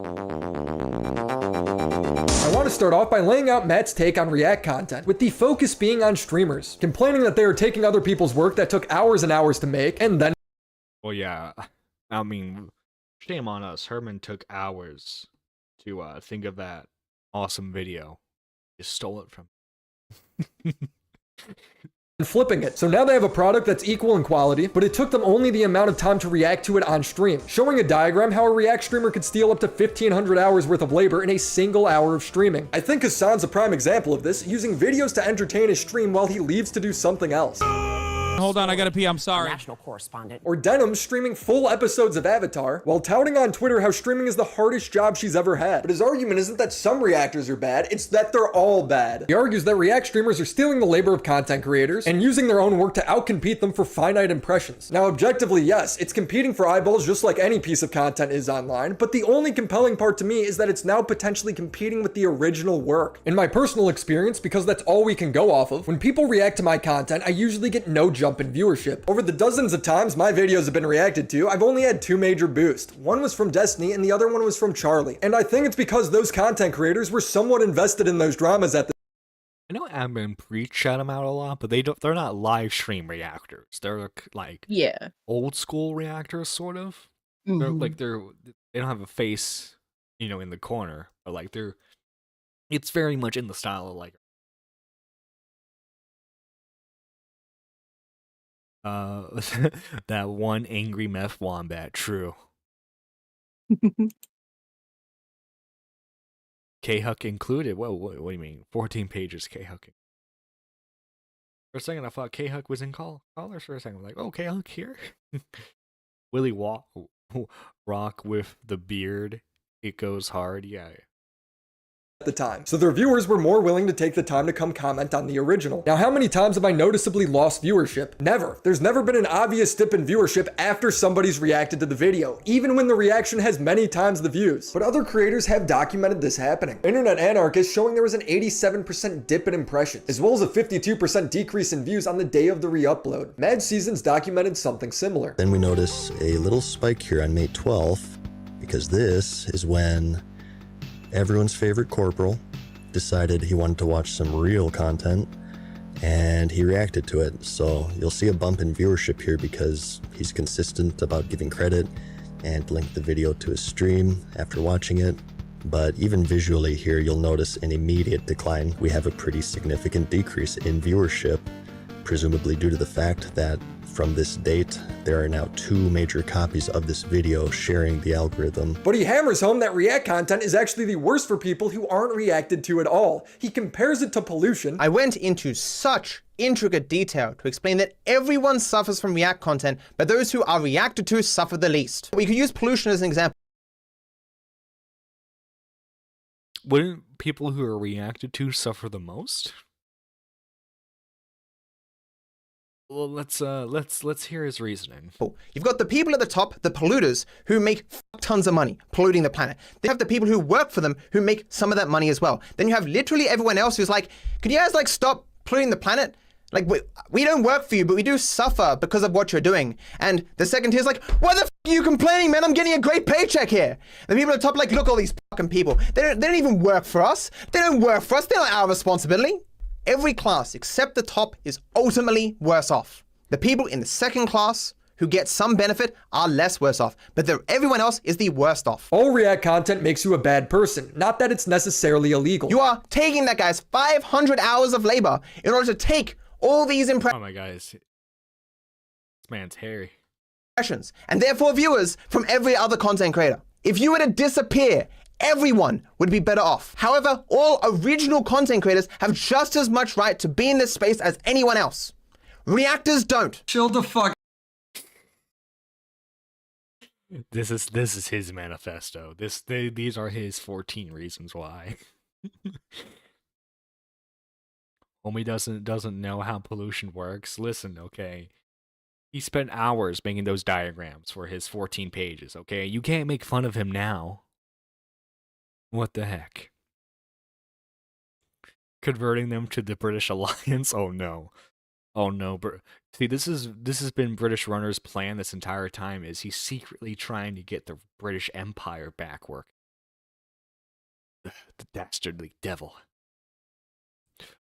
want to start off by laying out Matt's take on React content, with the focus being on streamers, complaining that they are taking other people's work that took hours and hours to make, and then... Well, yeah, I mean, shame on us. Herman took hours to think of that awesome video. Just stole it from flipping it. So now they have a product that's equal in quality, but it took them only the amount of time to react to it on stream, showing a diagram how a React streamer could steal up to 1,500 hours worth of labor in a single hour of streaming. I think Hassan's a prime example of this, using videos to entertain his stream while he leaves to do something else. Hold on, I gotta pee. I'm sorry. National correspondent. Or Denim streaming full episodes of Avatar while touting on Twitter how streaming is the hardest job she's ever had. But his argument isn't that some reactors are bad, it's that they're all bad. He argues that React streamers are stealing the labor of content creators and using their own work to outcompete them for finite impressions. Now, objectively, yes, it's competing for eyeballs just like any piece of content is online, but the only compelling part to me is that it's now potentially competing with the original work. In my personal experience, because that's all we can go off of, when people react to my content, I usually get no jump in viewership. Over the dozens of times my videos have been reacted to, I've only had 2 major boosts. One was from Destiny and the other one was from Charlie. And I think it's because those content creators were somewhat invested in those dramas at the I know Admin and Preach shout them out a lot, but they're not live stream reactors. They're like old school reactors, sort of. They're like they don't have a face, in the corner, but like it's very much in the style of like that one angry meth wombat. True. K-Huck included. Whoa, what do you mean? 14 pages K-Huck. For a second, I thought K-Huck was in callers for a second. I'm like, oh, K-Huck here? Willy Rock with the beard. It goes hard. Yeah. the time, so their viewers were more willing to take the time to come comment on the original. Now, how many times have I noticeably lost viewership? Never. There's never been an obvious dip in viewership after somebody's reacted to the video, even when the reaction has many times the views. But other creators have documented this happening. Internet Anarchist showing there was an 87% dip in impressions, as well as a 52% decrease in views on the day of the re-upload. Mad Seasons documented something similar. Then we notice a little spike here on May 12th, because this is when everyone's favorite corporal decided he wanted to watch some real content, and he reacted to it. So you'll see a bump in viewership here because he's consistent about giving credit and linked the video to his stream after watching it. But even visually here, you'll notice an immediate decline. We have a pretty significant decrease in viewership, presumably due to the fact that from this date, there are now 2 major copies of this video sharing the algorithm. But he hammers home that React content is actually the worst for people who aren't reacted to at all. He compares it to pollution. I went into such intricate detail to explain that everyone suffers from React content, but those who are reacted to suffer the least. We could use pollution as an example. Wouldn't people who are reacted to suffer the most? Well, let's hear his reasoning. You've got the people at the top, the polluters, who make tons of money polluting the planet. They have the people who work for them who make some of that money as well. Then you have literally everyone else who's like, could you guys like stop polluting the planet? Like, we don't work for you, but we do suffer because of what you're doing. And the second tier is like, why the f are you complaining, man? I'm getting a great paycheck here. The people at the top are like, look, all these fucking people. They don't even work for us. They don't work for us. They're not our responsibility. Every class except the top is ultimately worse off. The people in the second class who get some benefit are less worse off, but everyone else is the worst off. All React content makes you a bad person, not that it's necessarily illegal. You are taking that guy's 500 hours of labor in order to take all these impressions. Oh my guys, this man's hairy. And therefore viewers from every other content creator. If you were to disappear, everyone would be better off. However, all original content creators have just as much right to be in this space as anyone else. Reactors don't. Chill the fuck. This is his manifesto. These are his 14 reasons why. Homie doesn't know how pollution works. Listen, okay. He spent hours making those diagrams for his 14 pages, okay? You can't make fun of him now. What the heck? Converting them to the British Alliance? Oh no. Oh no. See, this has been British Runner's plan this entire time, is he's secretly trying to get the British Empire back working. The dastardly devil.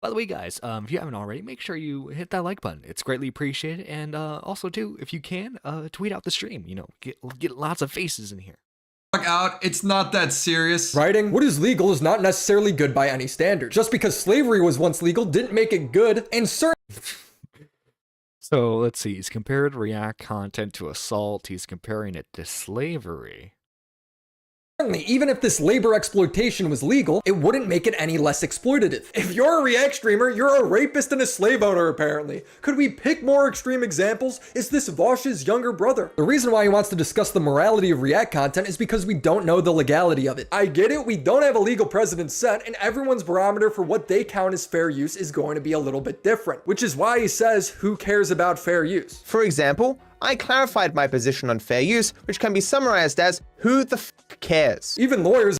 By the way, guys, if you haven't already, make sure you hit that like button. It's greatly appreciated. And also, too, if you can, tweet out the stream. You know, get lots of faces in here. Out, it's not that serious. Writing what is legal is not necessarily good by any standard. Just because slavery was once legal didn't make it good, and certain So let's see, he's compared React content to assault, he's comparing it to slavery. Certainly, even if this labor exploitation was legal, it wouldn't make it any less exploitative. If you're a React streamer, you're a rapist and a slave owner, apparently. Could we pick more extreme examples? Is this Vosh's younger brother? The reason why he wants to discuss the morality of React content is because we don't know the legality of it. I get it, we don't have a legal precedent set, and everyone's barometer for what they count as fair use is going to be a little bit different, which is why he says, who cares about fair use? For example, I clarified my position on fair use, which can be summarized as, who the f cares? Even lawyers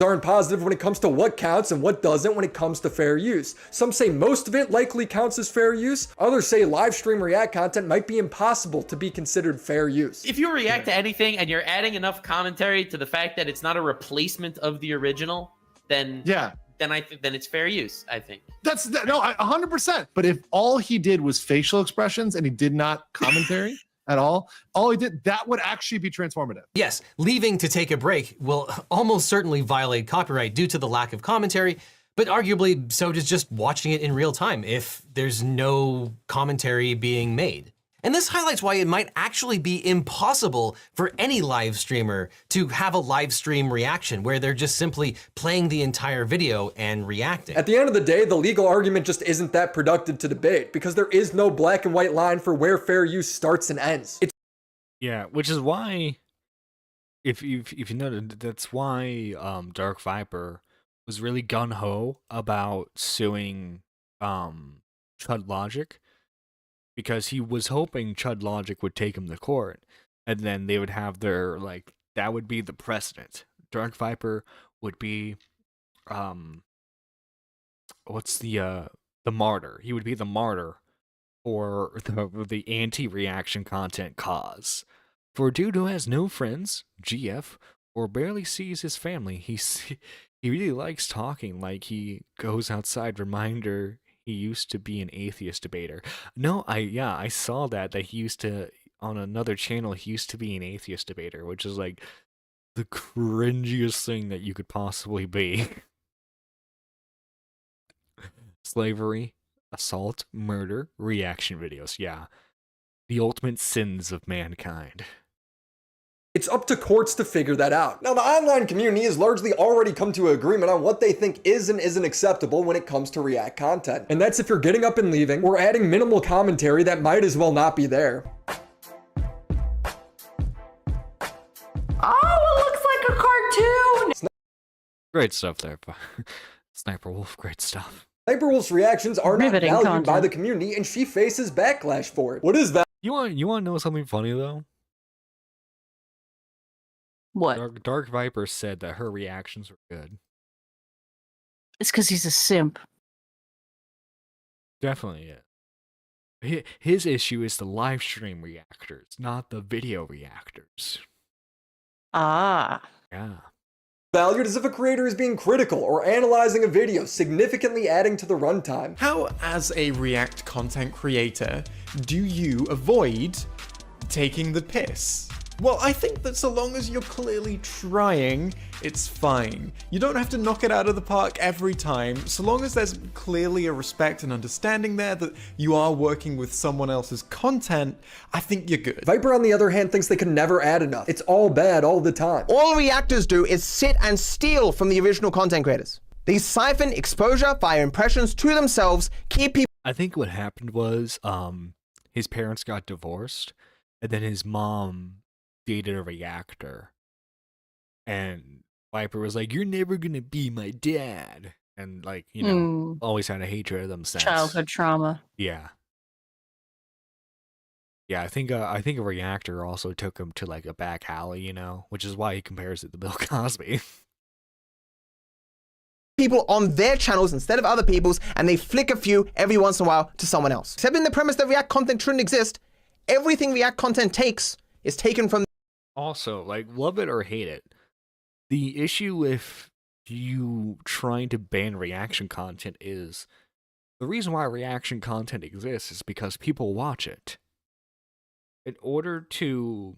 aren't positive when it comes to what counts and what doesn't when it comes to fair use. Some say most of it likely counts as fair use. Others say live stream React content might be impossible to be considered fair use. If you react to anything and you're adding enough commentary to the fact that it's not a replacement of the original, then then it's fair use, I think. No, 100%. But if all he did was facial expressions and he did not commentary at all he did, that would actually be transformative. Yes, leaving to take a break will almost certainly violate copyright due to the lack of commentary, but arguably so does just watching it in real time if there's no commentary being made. And this highlights why it might actually be impossible for any live streamer to have a live stream reaction where they're just simply playing the entire video and reacting. At the end of the day, the legal argument just isn't that productive to debate because there is no black and white line for where fair use starts and ends. Yeah, which is why, if you noted, that's why Dark Viper was really gung-ho about suing Chud Logic, because he was hoping Chud Logic would take him to court, and then they would have their, like, that would be the precedent. Dark Viper would be, what's the martyr? He would be the martyr for the anti-reaction content cause. For a dude who has no friends, GF, or barely sees his family, he really likes talking like he goes outside. Reminder, he used to be an atheist debater. No, I saw that he used to, on another channel, he used to be an atheist debater, which is like the cringiest thing that you could possibly be. Slavery, assault, murder, reaction videos. Yeah. The ultimate sins of mankind. It's up to courts to figure that out. Now, the online community has largely already come to an agreement on what they think is and isn't acceptable when it comes to React content. And that's if you're getting up and leaving, or adding minimal commentary that might as well not be there. Oh, it looks like a cartoon! Great stuff there. Sniper Wolf, great stuff. Sniper Wolf's reactions are not Riveting valued content. by the community, and she faces backlash for it. What is that? You want to know something funny though? What? Dark Viper said that her reactions were good. It's because he's a simp. Definitely, yeah. His issue is the live stream reactors, not the video reactors. Ah. Yeah. Valued as if a creator is being critical or analyzing a video, significantly adding to the runtime. How, as a React content creator, do you avoid taking the piss? Well, I think that so long as you're clearly trying, it's fine. You don't have to knock it out of the park every time. So long as there's clearly a respect and understanding there that you are working with someone else's content, I think you're good. Viper, on the other hand, thinks they can never add enough. It's all bad all the time. All reactors do is sit and steal from the original content creators. They siphon exposure via impressions to themselves, keep people... I think what happened was, his parents got divorced, and then his mom dated a reactor, and Viper was like, "You're never gonna be my dad," and like, you know, always had a hatred of them since. Childhood trauma. Yeah. Yeah, I think a reactor also took him to like a back alley, you know, which is why he compares it to Bill Cosby. People on their channels instead of other people's, and they flick a few every once in a while to someone else. Except in the premise that React content shouldn't exist, everything React content takes is taken from... Also, like, love it or hate it, the issue with you trying to ban reaction content is the reason why reaction content exists is because people watch it. In order to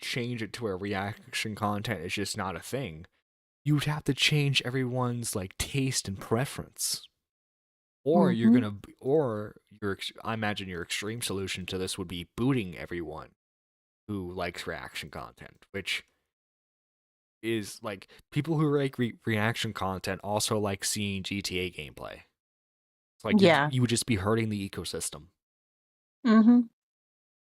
change it to where reaction content is just not a thing, you'd have to change everyone's like taste and preference. Or I imagine your extreme solution to this would be booting everyone who likes reaction content, which is like people who like reaction content also like seeing GTA gameplay. It's like Yeah. you would just be hurting the ecosystem. Mm-hmm.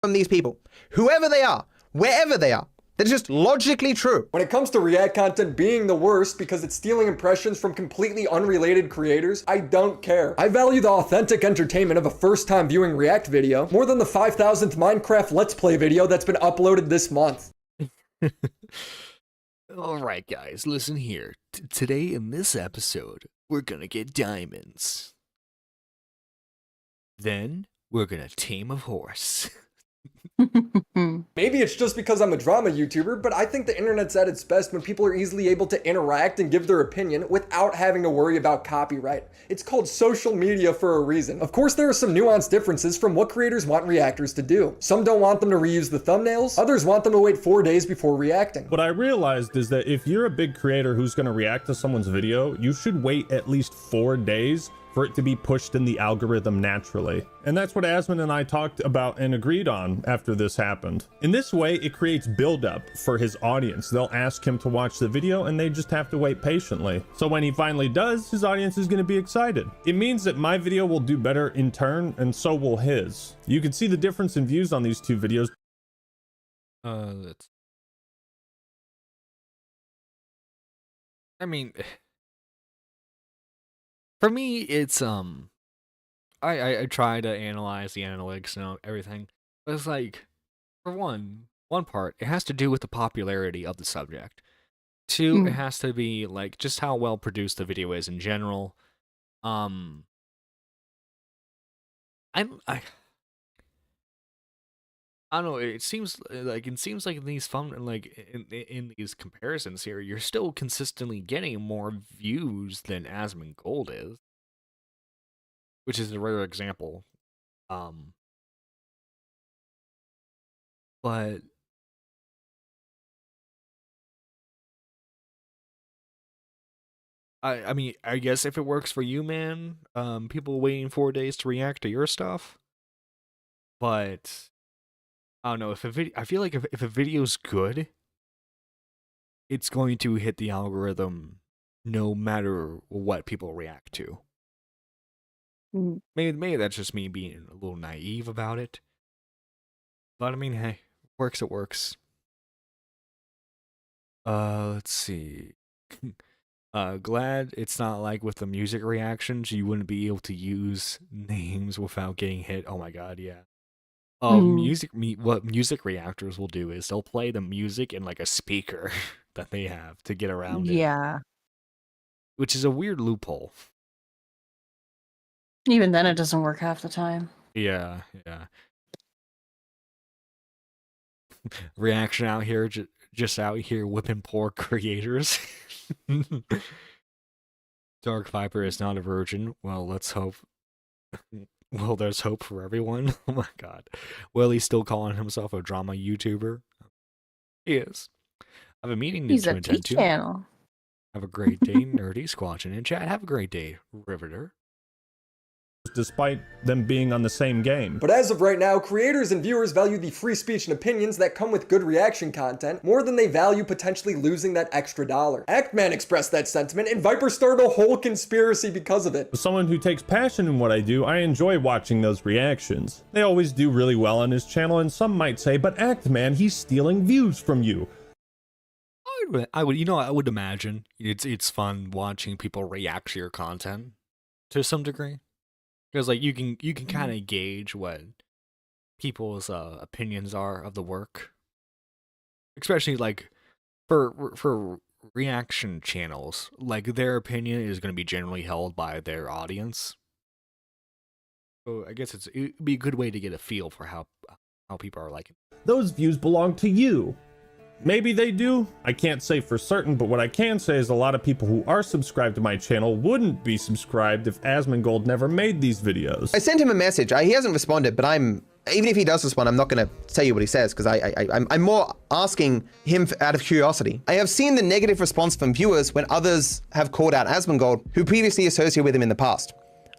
From these people, whoever they are, wherever they are. That's just logically true. When it comes to React content being the worst because it's stealing impressions from completely unrelated creators, I don't care. I value the authentic entertainment of a first-time viewing React video more than the 5,000th Minecraft Let's Play video that's been uploaded this month. Alright guys, listen here. Today in this episode, we're gonna get diamonds. Then, we're gonna tame a horse. Maybe it's just because I'm a drama YouTuber, but I think the internet's at its best when people are easily able to interact and give their opinion without having to worry about copyright. It's called social media for a reason. Of course, there are some nuanced differences from what creators want reactors to do. Some don't want them to reuse the thumbnails, others want them to wait 4 days before reacting. What I realized is that if you're a big creator who's going to react to someone's video, you should wait at least 4 days for it to be pushed in the algorithm naturally. And that's what Asmon and I talked about and agreed on after this happened. In this way, it creates buildup for his audience. They'll ask him to watch the video and they just have to wait patiently. So when he finally does, his audience is gonna be excited. It means that my video will do better in turn, and so will his. You can see the difference in views on these two videos. I mean, for me, it's I try to analyze the analytics and everything. But it's like, for one part, it has to do with the popularity of the subject. Two, it has to be like just how well produced the video is in general. I don't know. It seems like in these in these comparisons here, you're still consistently getting more views than Asmon Gold is, which is a rare example. But I mean, I guess if it works for you, man, people waiting 4 days to react to your stuff, but I don't know if I feel like if a video's good, it's going to hit the algorithm no matter what people react to. Maybe that's just me being a little naive about it. But I mean, hey, works it works. Let's see. Glad it's not like with the music reactions, you wouldn't be able to use names without getting hit. Oh my god, yeah. What music reactors will do is they'll play the music in like a speaker that they have to get around it. Yeah. Which is a weird loophole. Even then, it doesn't work half the time. Yeah. Reaction out here, just out here whipping poor creators. Darkviperau is not a virgin. Well, let's hope. Well, there's hope for everyone. Oh my god. Willy's still calling himself a drama YouTuber. He is. I have a meeting He's to a attend to. channel. Have a great day, Nerdiest, watching in chat. Have a great day, Riveter. Despite them being on the same game. But as of right now, creators and viewers value the free speech and opinions that come with good reaction content more than they value potentially losing that extra dollar. Actman expressed that sentiment, and Viper started a whole conspiracy because of it. As someone who takes passion in what I do, I enjoy watching those reactions. They always do really well on his channel, and some might say, but Actman, he's stealing views from you. I would imagine it's fun watching people react to your content to some degree. Because like you can kind of gauge what people's opinions are of the work, especially like for reaction channels. Like their opinion is going to be generally held by their audience. So I guess it'd be a good way to get a feel for how people are liking. Those views belong to you. Maybe they do. I can't say for certain, but what I can say is a lot of people who are subscribed to my channel wouldn't be subscribed if Asmon Gold never made these videos. I sent him a message. He hasn't responded, but even if he does respond, I'm not going to tell you what he says because I'm more asking him out of curiosity. I have seen the negative response from viewers when others have called out Asmon Gold who previously associated with him in the past.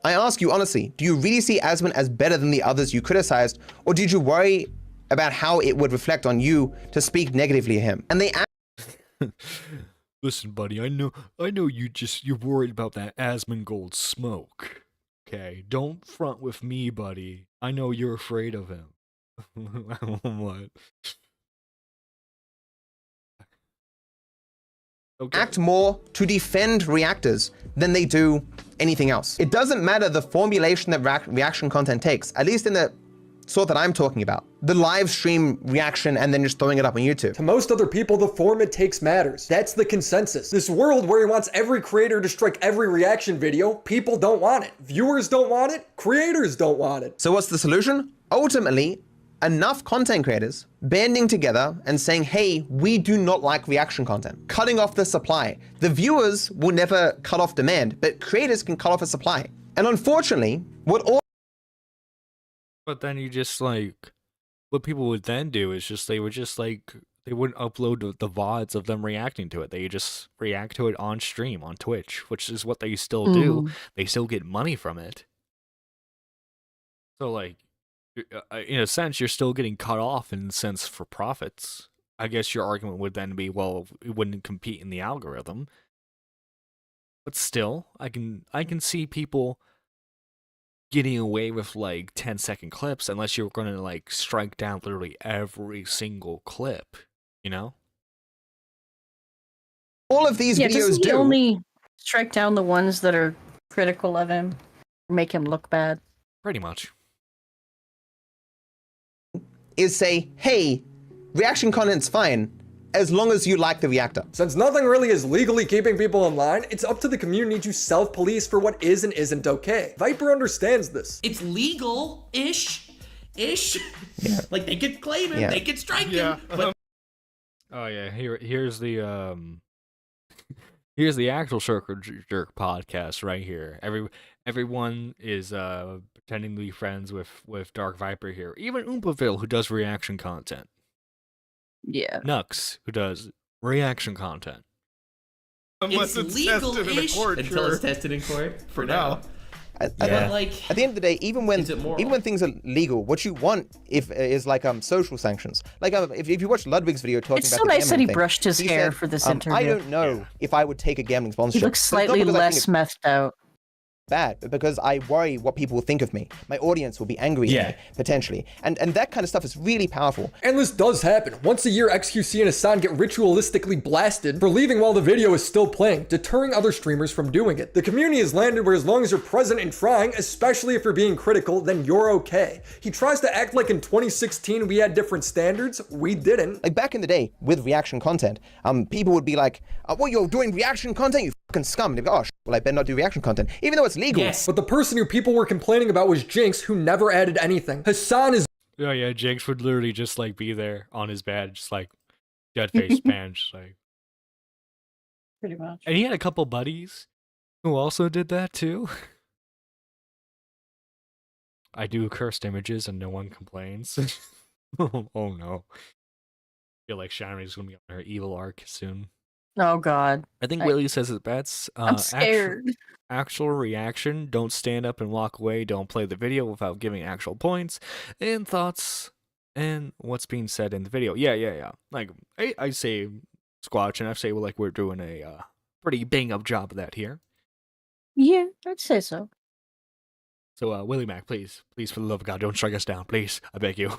I ask you honestly, do you really see Asmon as better than the others you criticized, or did you worry about how it would reflect on you to speak negatively of him? And they Listen, buddy, I know you're worried about that Asmongold smoke. Okay, don't front with me, buddy. I know you're afraid of him. What? Okay. Act more to defend reactors than they do anything else. It doesn't matter the formulation that reaction content takes, at least in the sort that I'm talking about. The live stream reaction and then just throwing it up on YouTube. To most other people, the form it takes matters. That's the consensus. This world where he wants every creator to strike every reaction video, people don't want it. Viewers don't want it. Creators don't want it. So what's the solution? Ultimately, enough content creators banding together and saying, hey, we do not like reaction content. Cutting off the supply. The viewers will never cut off demand, but creators can cut off a supply. And unfortunately, But then you just like, what people would then do is just they wouldn't upload the VODs of them reacting to it. They just react to it on stream on Twitch, which is what they still do. They still get money from it. So like, in a sense, you're still getting cut off in a sense for profits. I guess your argument would then be, well, it wouldn't compete in the algorithm. But still, I can see people getting away with like 10-second clips unless you're going to like strike down literally every single clip, you know? All of these videos do. Only strike down the ones that are critical of him, make him look bad. Pretty much. Is say, hey, reaction content's fine, as long as you like the reactor. Since nothing really is legally keeping people in line, it's up to the community to self-police for what is and isn't okay. Viper understands this. It's legal-ish. Yeah. Like, they could claim him, they could strike him. But Oh yeah, here's the here's the actual Circle Jerk podcast right here. Everyone is pretending to be friends with Dark Viper here. Even Oompaville, who does reaction content. Yeah. Nux, who does reaction content. Unless it's legal-ish until it's tested in court. For now. At the end of the day, even when things are legal, what you want is like social sanctions. Like if you watch Ludwig's video talking It's about so the nice that he gambling thing, brushed his he hair said, for this I interview. don't know if I would take a gambling He sponsorship. looks It's not slightly because I think less it's methed out. bad, but because I worry what people will think of me. My audience will be angry at me, potentially. And that kind of stuff is really powerful. And this does happen. Once a year, XQC and Hassan get ritualistically blasted for leaving while the video is still playing, deterring other streamers from doing it. The community has landed where as long as you're present and trying, especially if you're being critical, then you're okay. He tries to act like in 2016 we had different standards. We didn't. Like back in the day with reaction content, people would be like, well, you're doing reaction content, you fucking scum. And they'd go, oh, well, I better not do reaction content, even though it's legal. Yes. But the person who people were complaining about was Jinx, who never added anything. Hassan is... Oh yeah, Jinx would literally just like be there on his bed, just like dead face man, just like. Pretty much. And he had a couple buddies who also did that too. I do cursed images and no one complains. Oh no. I feel like Shini's gonna be on her evil arc soon. Oh god. I think Willie says it best. I'm scared. Actual reaction. Don't stand up and walk away. Don't play the video without giving actual points and thoughts and what's being said in the video. Yeah. Like I say Squatch and I say we're doing a pretty bang up job of that here. Yeah, I'd say so. So Willymac, please for the love of God, don't strike us down, please. I beg you.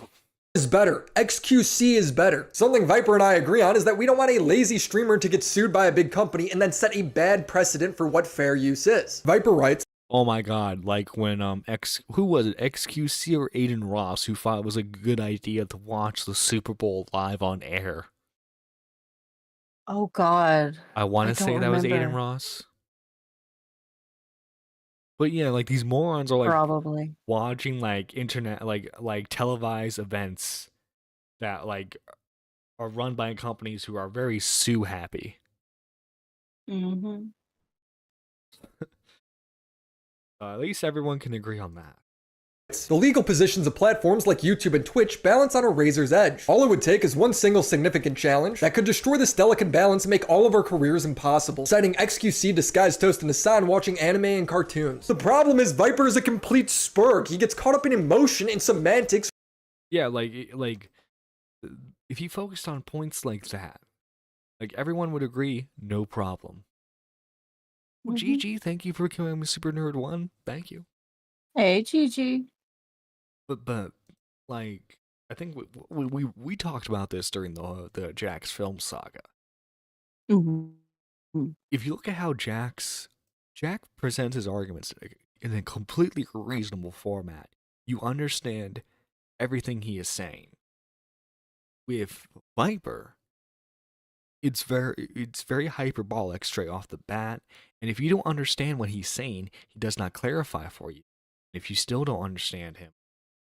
Is better. XQC is better. Something Viper and I agree on is that we don't want a lazy streamer to get sued by a big company and then set a bad precedent for what fair use is. Viper writes, oh my god, like when who was it, XQC or Aiden Ross, who thought it was a good idea to watch the Super Bowl live on air. Oh god. I want to say that was Aiden Ross. But yeah, like these morons are like probably watching like internet like televised events that like are run by companies who are very sue happy. Mm-hmm. At least everyone can agree on that. the legal positions of platforms like YouTube and Twitch balance on a razor's edge. All it would take is one single significant challenge that could destroy this delicate balance and make all of our careers impossible, citing XQC, Disguised Toast, and Hassan watching anime and cartoons. The problem is Viper is a complete spurg. He gets caught up in emotion and semantics. Yeah, like if you focused on points like that, Like everyone would agree, no problem. Well, GG, thank you for becoming a Super Nerd 1. Thank you. Hey, GG. But like I think we talked about this during the Jax film saga. If you look at how Jack presents his arguments in a completely reasonable format, you understand everything he is saying. With Viper, it's very hyperbolic straight off the bat, and if you don't understand what he's saying, he does not clarify for you. If you still don't understand him,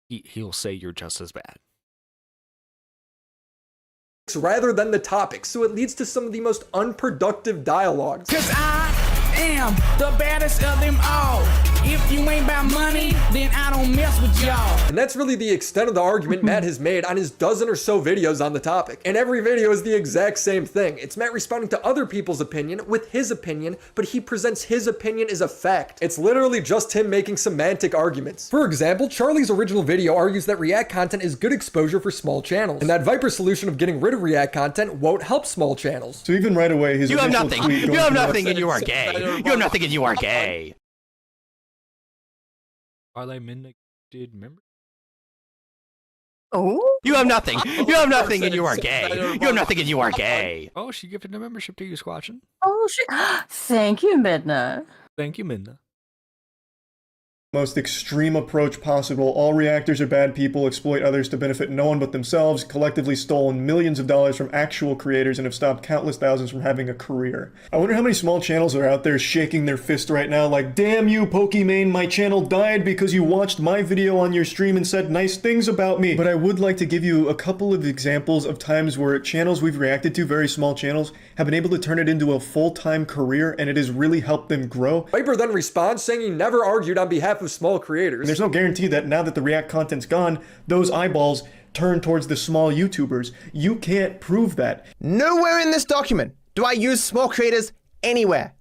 he'll say you're just as bad. Rather than the topic, so it leads to some of the most unproductive dialogues. Cause I am the baddest of them all. If you ain't about money, then I don't mess with y'all. And that's really the extent of the argument Matt has made on his dozen or so videos on the topic. And every video is the exact same thing. It's Matt responding to other people's opinion with his opinion, but he presents his opinion as a fact. It's literally just him making semantic arguments. For example, Charlie's original video argues that React content is good exposure for small channels, and that Viper's solution of getting rid of React content won't help small channels. So even right away, his You have initial nothing. tweet You going have through nothing and you are gay. You have nothing and you are gay. Parlay Midnight did remember? Oh? You have nothing. You have nothing and you are gay. You have nothing and you are gay. Oh, she gifted a membership to you, Squatchin. Oh, shit. Thank you, Midna. Thank you, Minna. most extreme approach possible. All reactors are bad people, exploit others to benefit no one but themselves, collectively stolen millions of dollars from actual creators, and have stopped countless thousands from having a career. I wonder how many small channels are out there shaking their fist right now like, damn you, Pokimane, my channel died because you watched my video on your stream and said nice things about me. But I would like to give you a couple of examples of times where channels we've reacted to, very small channels, have been able to turn it into a full-time career, and it has really helped them grow. Viper then responds saying he never argued on behalf of small creators. And there's no guarantee that now that the React content's gone, those eyeballs turn towards the small YouTubers. You can't prove that. Nowhere in this document do I use small creators anywhere.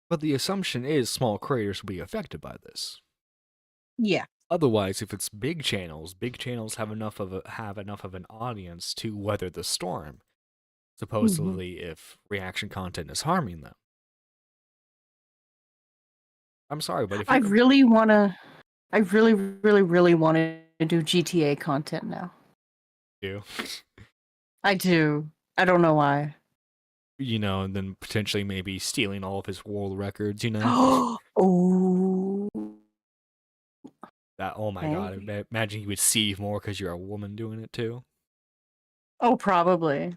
But the assumption is small creators will be affected by this. Yeah. Otherwise, if it's big channels have enough of an audience to weather the storm. Supposedly, if reaction content is harming them. I'm sorry, but if I really want to do GTA content now. do, I do. I don't know why. you know, and then potentially maybe stealing all of his world records, you know. Oh. That, oh my god! Imagine you would see more because you're a woman doing it too. Oh, probably.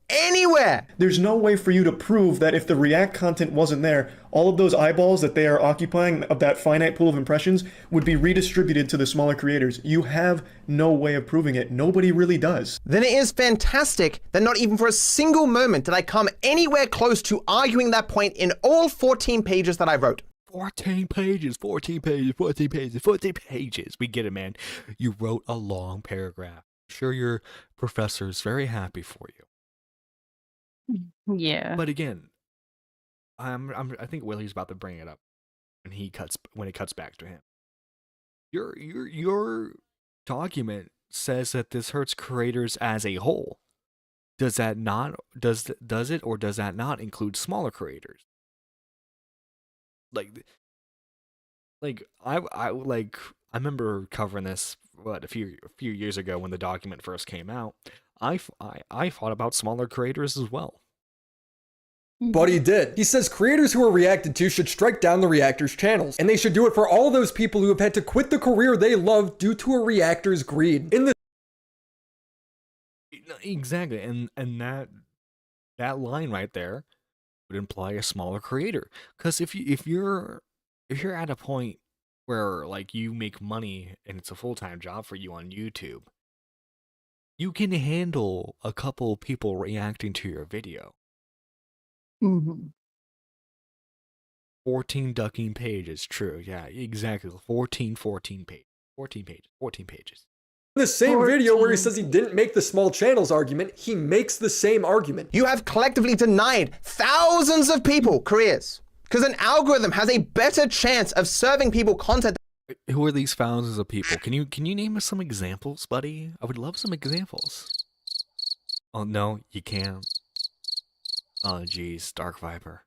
Anywhere! There's no way for you to prove that if the React content wasn't there, all of those eyeballs that they are occupying of that finite pool of impressions would be redistributed to the smaller creators. You have no way of proving it. Nobody really does. Then it is fantastic that not even for a single moment did I come anywhere close to arguing that point in all 14 pages that I wrote. 14 pages, 14 pages, 14 pages, 14 pages. We get it, man. You wrote a long paragraph. I'm sure your professor is very happy for you. Yeah. But again, I think Willie's about to bring it up when it cuts back to him. Your document says that this hurts creators as a whole. Does that not does it or does that not include smaller creators? Like I remember covering this a few years ago when the document first came out. I thought about smaller creators as well. But he did. He says creators who are reacted to should strike down the reactors' channels, and they should do it for all those people who have had to quit the career they love due to a reactor's greed. Exactly, and that line right there would imply a smaller creator. Because if you're at a point where like you make money and it's a full-time job for you on YouTube, you can handle a couple people reacting to your video. 14 ducking pages, true. Yeah, exactly. 14 pages. 14 pages. In the same video where he says he didn't make the small channels argument, he makes the same argument. You have collectively denied thousands of people careers because an algorithm has a better chance of serving people content. Who are these thousands of people? Can you name us some examples, buddy? I would love some examples. Oh no, you can't. Oh, geez, Dark Viper.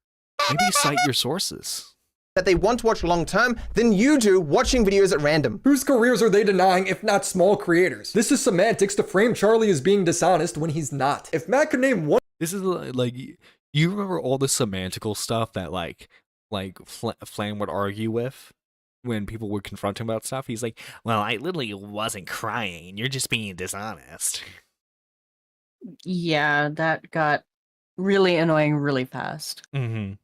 Maybe cite your sources. That they want to watch long term than you do watching videos at random. Whose careers are they denying if not small creators? This is semantics to frame Charlie as being dishonest when he's not. If Matt could name one... This is like, you remember all the semantical stuff that Flan would argue with when people would confront him about stuff? He's like, well, I literally wasn't crying. You're just being dishonest. Yeah, that got really annoying really fast. Mm-hmm.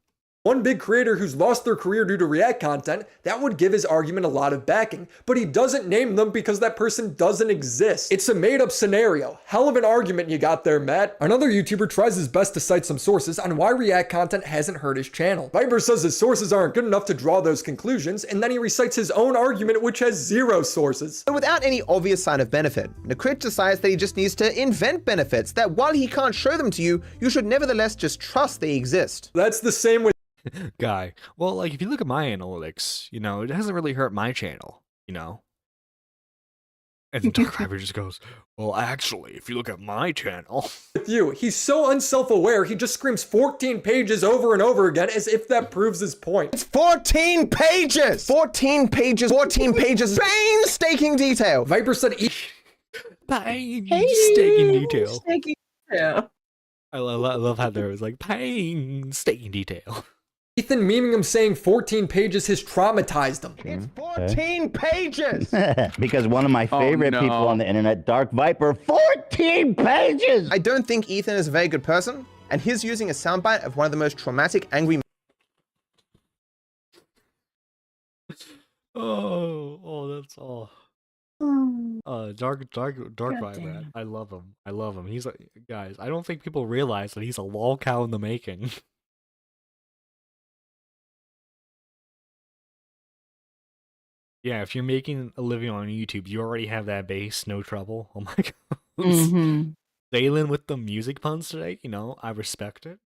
One big creator who's lost their career due to React content, that would give his argument a lot of backing, but he doesn't name them because that person doesn't exist. It's a made-up scenario. Hell of an argument you got there, Matt. Another YouTuber tries his best to cite some sources on why React content hasn't hurt his channel. Viper says his sources aren't good enough to draw those conclusions, and then he recites his own argument which has 0 sources. So without any obvious sign of benefit, Nakrit decides that he just needs to invent benefits that while he can't show them to you, you should nevertheless just trust they exist. That's the same with Guy. Well, like, if you look at my analytics, you know, it hasn't really hurt my channel, you know? And Dark Viper just goes, well, actually, if you look at my channel... With you, he's so unself-aware, he just screams 14 pages over and over again as if that proves his point. It's 14 pages! 14 pages, 14 pages, painstaking detail! Viper said painstaking detail. Painstaking detail. I love how there was like painstaking detail. Ethan memeing him saying 14 pages has traumatized him. It's 14 pages! Because one of my favorite people on the internet, Dark Viper, 14 pages! I don't think Ethan is a very good person, and he's using a soundbite of one of the most traumatic, angry... Oh, that's all. Dark Viper. I love him. He's like, guys, I don't think people realize that he's a lol cow in the making. Yeah, if you're making a living on YouTube, you already have that base, no trouble. Oh my god. Sailing with the music puns today, you know, I respect it.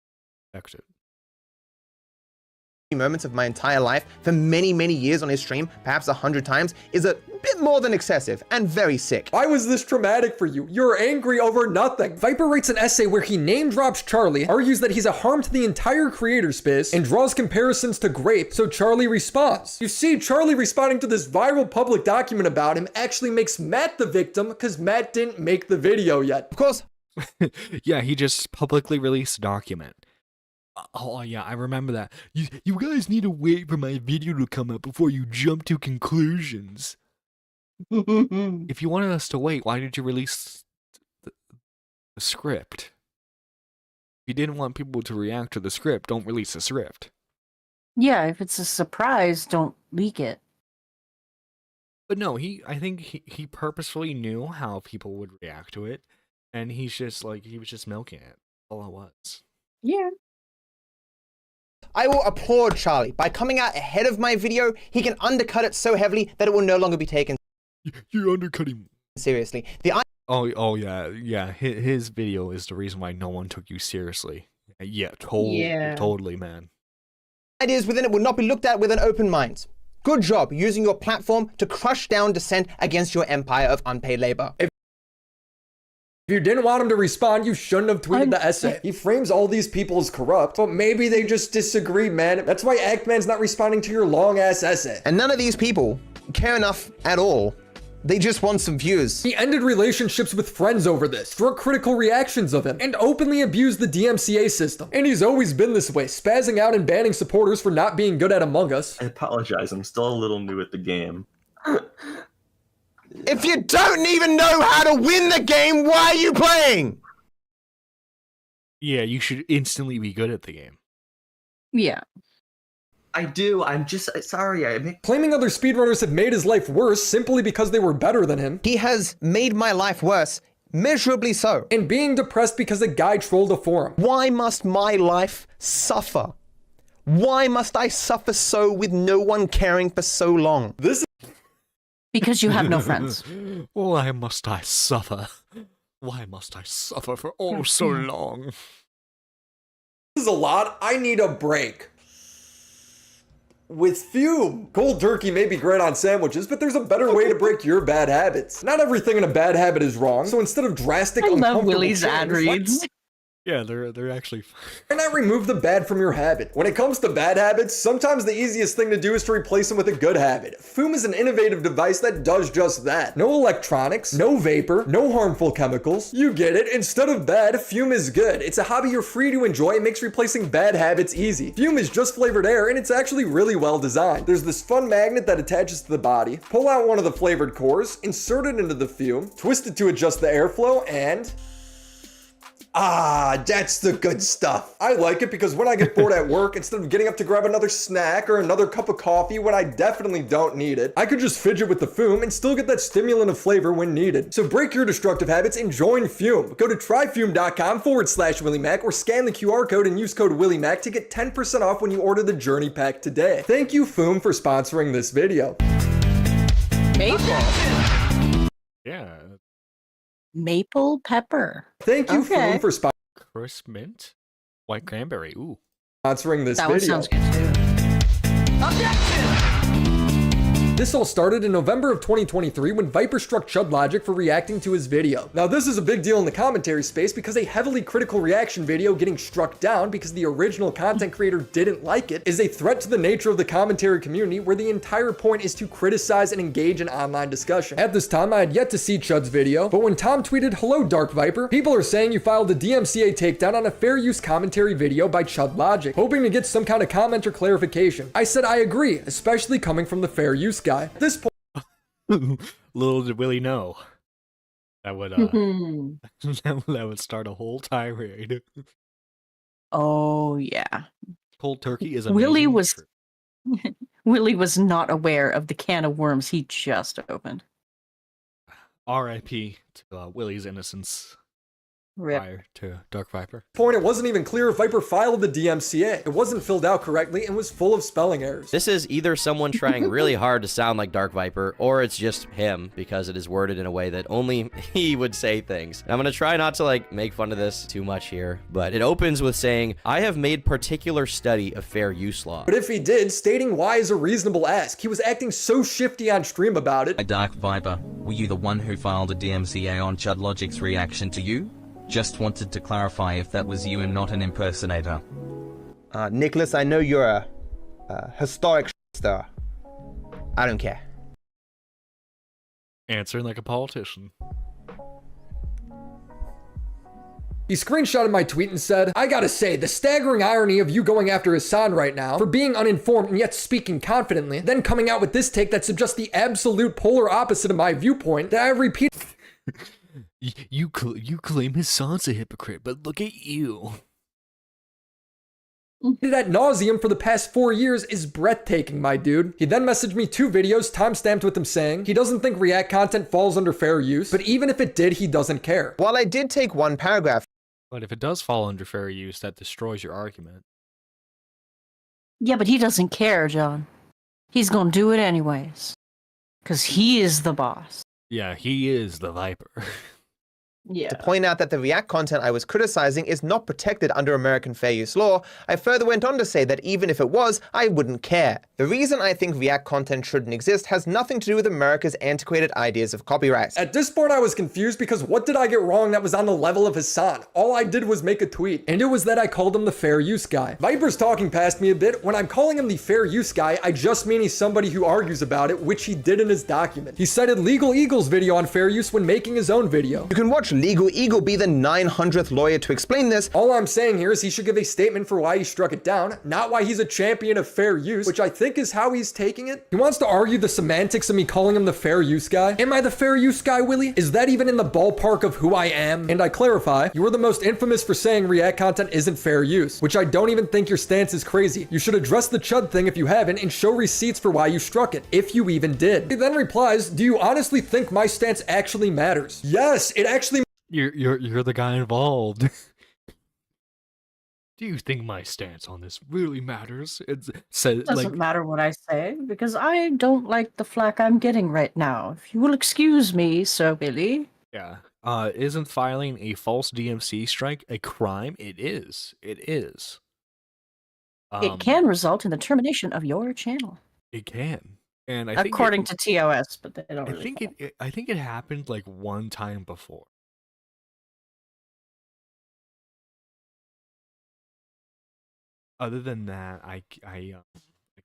moments of my entire life for many, many years on his stream, perhaps 100 times, is a bit more than excessive and very sick. Why was this traumatic for you? You're angry over nothing. Viper writes an essay where he name drops Charlie, argues that he's a harm to the entire creator space, and draws comparisons to Grape, so Charlie responds. You see, Charlie responding to this viral public document about him actually makes Matt the victim because Matt didn't make the video yet. Of course. Yeah, he just publicly released a document. Oh yeah, I remember that. You guys need to wait for my video to come up before you jump to conclusions. If you wanted us to wait, why did you release the script? If you didn't want people to react to the script, don't release the script. Yeah, if it's a surprise, don't leak it. But no, I think he purposefully knew how people would react to it, and he's just like, he was just milking it. All it was. Yeah. I will applaud Charlie. By coming out ahead of my video, he can undercut it so heavily that it will no longer be taken You're undercutting seriously. Oh yeah. His video is the reason why no one took you seriously. Yeah, totally, man. Ideas within it will not be looked at with an open mind. Good job using your platform to crush down dissent against your empire of unpaid labor. If you didn't want him to respond, you shouldn't have tweeted the essay. He frames all these people as corrupt, but maybe they just disagree, man. That's why Actman's not responding to your long-ass essay. And none of these people care enough at all. They just want some views. He ended relationships with friends over this, struck critical reactions of him, and openly abused the DMCA system. And he's always been this way, spazzing out and banning supporters for not being good at Among Us. I apologize, I'm still a little new at the game. If you don't even know how to win the game, why are you playing? Yeah, you should instantly be good at the game. Yeah. I do, I'm just sorry. Claiming other speedrunners have made his life worse simply because they were better than him. He has made my life worse, measurably so. And being depressed because a guy trolled a forum. Why must my life suffer? Why must I suffer so with no one caring for so long? Because you have no friends. Why must I suffer? Why must I suffer for oh so long? This is a lot. I need a break. With fume. Cold turkey may be great on sandwiches, but there's a better way to break your bad habits. Not everything in a bad habit is wrong, so instead of drastic, I love uncomfortable Willy's ad change, reads. Yeah, they're actually. Why not remove the bad from your habit? When it comes to bad habits, sometimes the easiest thing to do is to replace them with a good habit. Foom is an innovative device that does just that. No electronics, no vapor, no harmful chemicals. You get it. Instead of bad, Fume is good. It's a hobby you're free to enjoy and makes replacing bad habits easy. Fume is just flavored air and it's actually really well designed. There's this fun magnet that attaches to the body. Pull out one of the flavored cores, insert it into the fume, twist it to adjust the airflow, and ah, that's the good stuff. I like it because when I get bored at work, instead of getting up to grab another snack or another cup of coffee when I definitely don't need it, I could just fidget with the Fume and still get that stimulant of flavor when needed. So break your destructive habits and join Fume. Go to tryfume.com/Willymac or scan the QR code and use code Willymac to get 10% off when you order the Journey Pack today. Thank you, Fume, for sponsoring this video. Maple. Yeah. Maple pepper. Thank you, Fume, for Crisp mint, white cranberry. Ooh. sponsoring this That video. one sounds good too. This all started in November of 2023 when Viper struck Chud Logic for reacting to his video. Now this is a big deal in the commentary space because a heavily critical reaction video getting struck down because the original content creator didn't like it is a threat to the nature of the commentary community where the entire point is to criticize and engage in online discussion. At this time I had yet to see Chud's video, but when Tom tweeted, "Hello Dark Viper, people are saying you filed a DMCA takedown on a fair use commentary video by Chud Logic, hoping to get some kind of comment or clarification." I said I agree, especially coming from the fair use guy. At this point, little did Willie know that would that would start a whole tirade. Oh yeah. Cold turkey is Willie amazing. Willie was not aware of the can of worms he just opened. R.I.P. to Willie's innocence. Rip. Prior to Dark Viper. it wasn't even clear if Viper filed the DMCA. It wasn't filled out correctly and was full of spelling errors. This is either someone trying really hard to sound like Dark Viper, or it's just him because it is worded in a way that only he would say things. I'm gonna try not to like make fun of this too much here, but it opens with saying, "I have made particular study of fair use law." But if he did, stating why is a reasonable ask. He was acting so shifty on stream about it. Dark Viper, were you the one who filed a DMCA on Chud Logic's reaction to you? Just wanted to clarify if that was you and not an impersonator. Nicholas, I know you're a historic star. I don't care. Answering like a politician. He screenshotted my tweet and said, "I gotta say, the staggering irony of you going after Hassan right now for being uninformed and yet speaking confidently, then coming out with this take that suggests the absolute polar opposite of my viewpoint that I repeat." You claim Hassan's a hypocrite, but look at you. Ad nauseum for the past 4 years is breathtaking, my dude. He then messaged me 2 videos timestamped with him saying he doesn't think React content falls under fair use, but even if it did, he doesn't care. While I did take one paragraph. But if it does fall under fair use, that destroys your argument. Yeah, but he doesn't care, John. He's gonna do it anyways. Because he is the boss. Yeah, he is the Viper. Yeah. To point out that the React content I was criticizing is not protected under American fair use law, I further went on to say that even if it was, I wouldn't care. The reason I think React content shouldn't exist has nothing to do with America's antiquated ideas of copyright. At this point, I was confused because what did I get wrong that was on the level of Hassan? All I did was make a tweet, and it was that I called him the fair use guy. Viper's talking past me a bit. When I'm calling him the fair use guy, I just mean he's somebody who argues about it, which he did in his document. He cited Legal Eagle's video on fair use when making his own video. You can watch Legal Eagle be the 900th lawyer to explain this. All I'm saying here is he should give a statement for why he struck it down, not why he's a champion of fair use, which I think is how he's taking it. He wants to argue the semantics of me calling him the fair use guy. Am I the fair use guy, Willie? Is that even in the ballpark of who I am? And I clarify, you are the most infamous for saying React content isn't fair use, which I don't even think your stance is crazy. You should address the Chud thing if you haven't and show receipts for why you struck it, if you even did. He then replies, "Do you honestly think my stance actually matters?" Yes, it actually. You're the guy involved. Do you think my stance on this really matters? It doesn't matter what I say, because I don't like the flack I'm getting right now. If you will excuse me, Sir Billy. Yeah. Isn't filing a false DMC strike a crime? It is. It is. It can result in the termination of your channel. It can. And I think according to TOS, but they don't really I think it happened like one time before. Other than that, I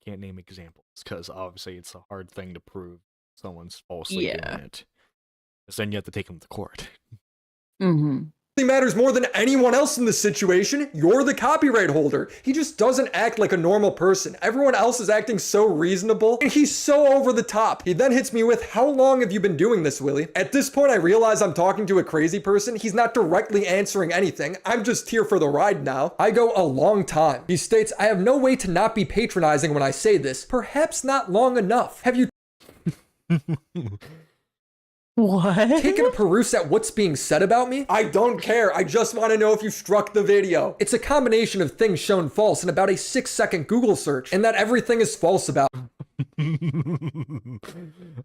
can't name examples because obviously it's a hard thing to prove someone's falsely doing it. Because then you have to take them to court. Mm-hmm. He matters more than anyone else in this situation. You're the copyright holder. He just doesn't act like a normal person. Everyone else is acting so reasonable, and he's so over the top. He then hits me with, how long have you been doing this, Willy? At this point, I realize I'm talking to a crazy person. He's not directly answering anything. I'm just here for the ride now. I go, a long time. He states, I have no way to not be patronizing when I say this. Perhaps not long enough. Have you What? taken a peruse at what's being said about me? I don't care. I just want to know if you struck the video. It's a combination of things shown false in about a 6-second Google search, and that everything is false about.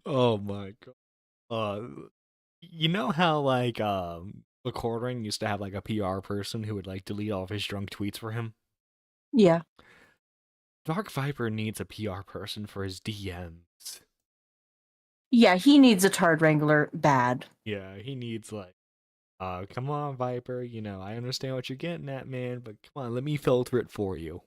Oh my god. You know how like Recording used to have like a PR person who would like delete all of his drunk tweets for him? Yeah. Dark Viper needs a PR person for his DMs. Yeah, he needs a Tard Wrangler bad. Yeah, he needs like, come on, Viper, you know, I understand what you're getting at, man, but come on, let me filter it for you.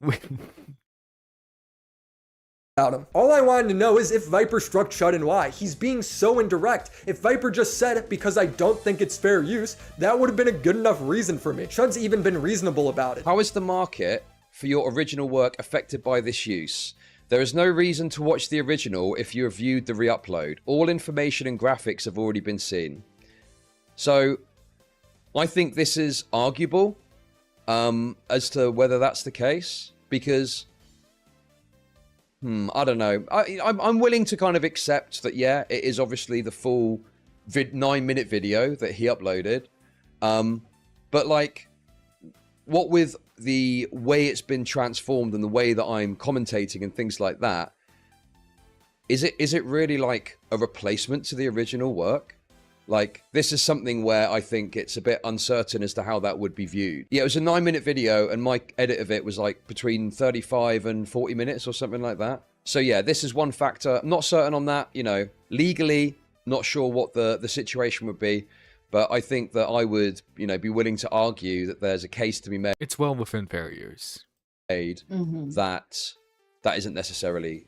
About him. All I wanted to know is if Viper struck Chud and why. He's being so indirect. If Viper just said, because I don't think it's fair use, that would have been a good enough reason for me. Chud's even been reasonable about it. How is the market for your original work affected by this use? There is no reason to watch the original if you have viewed the re-upload. All information and graphics have already been seen. So, I think this is arguable as to whether that's the case, because I don't know. I'm willing to kind of accept that, yeah, it is obviously the full 9-minute video that he uploaded. But like, what with the way it's been transformed and the way that I'm commentating and things like that, is it really like a replacement to the original work? Like, this is something where I think it's a bit uncertain as to how that would be viewed. Yeah, it was a 9-minute video, and my edit of it was like between 35 and 40 minutes or something like that. So yeah, this is one factor. I'm not certain on that, you know, legally, not sure what the situation would be. But I think that I would, you know, be willing to argue that there's a case to be made. It's well within fair use. That isn't necessarily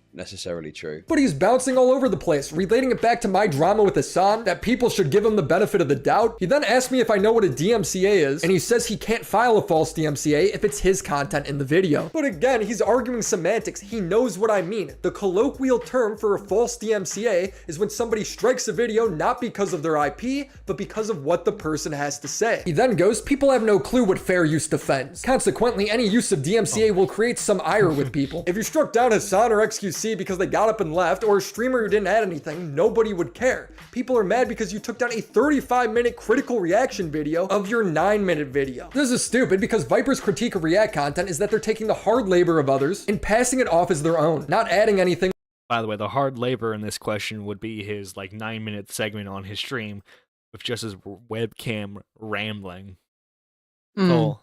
true. But he's bouncing all over the place, relating it back to my drama with Hassan, that people should give him the benefit of the doubt. He then asked me if I know what a DMCA is, and he says he can't file a false DMCA if it's his content in the video. But again, he's arguing semantics. He knows what I mean. The colloquial term for a false DMCA is when somebody strikes a video not because of their IP, but because of what the person has to say. He then goes, people have no clue what fair use defends. Consequently, any use of DMCA will create some ire with people. If you struck down Hassan or XQC because they got up and left, or a streamer who didn't add anything, nobody would care. People are mad because you took down a 35-minute critical reaction video of your 9-minute video. This is stupid because Viper's critique of React content is that they're taking the hard labor of others and passing it off as their own, not adding anything. By the way, the hard labor in this question would be his like 9-minute segment on his stream with just his webcam rambling. So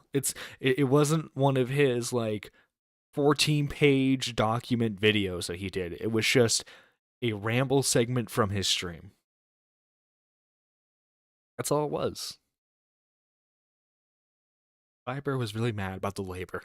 it wasn't one of his like 14-page document videos that he did. It was just a ramble segment from his stream. That's all it was. Viper was really mad about the labor.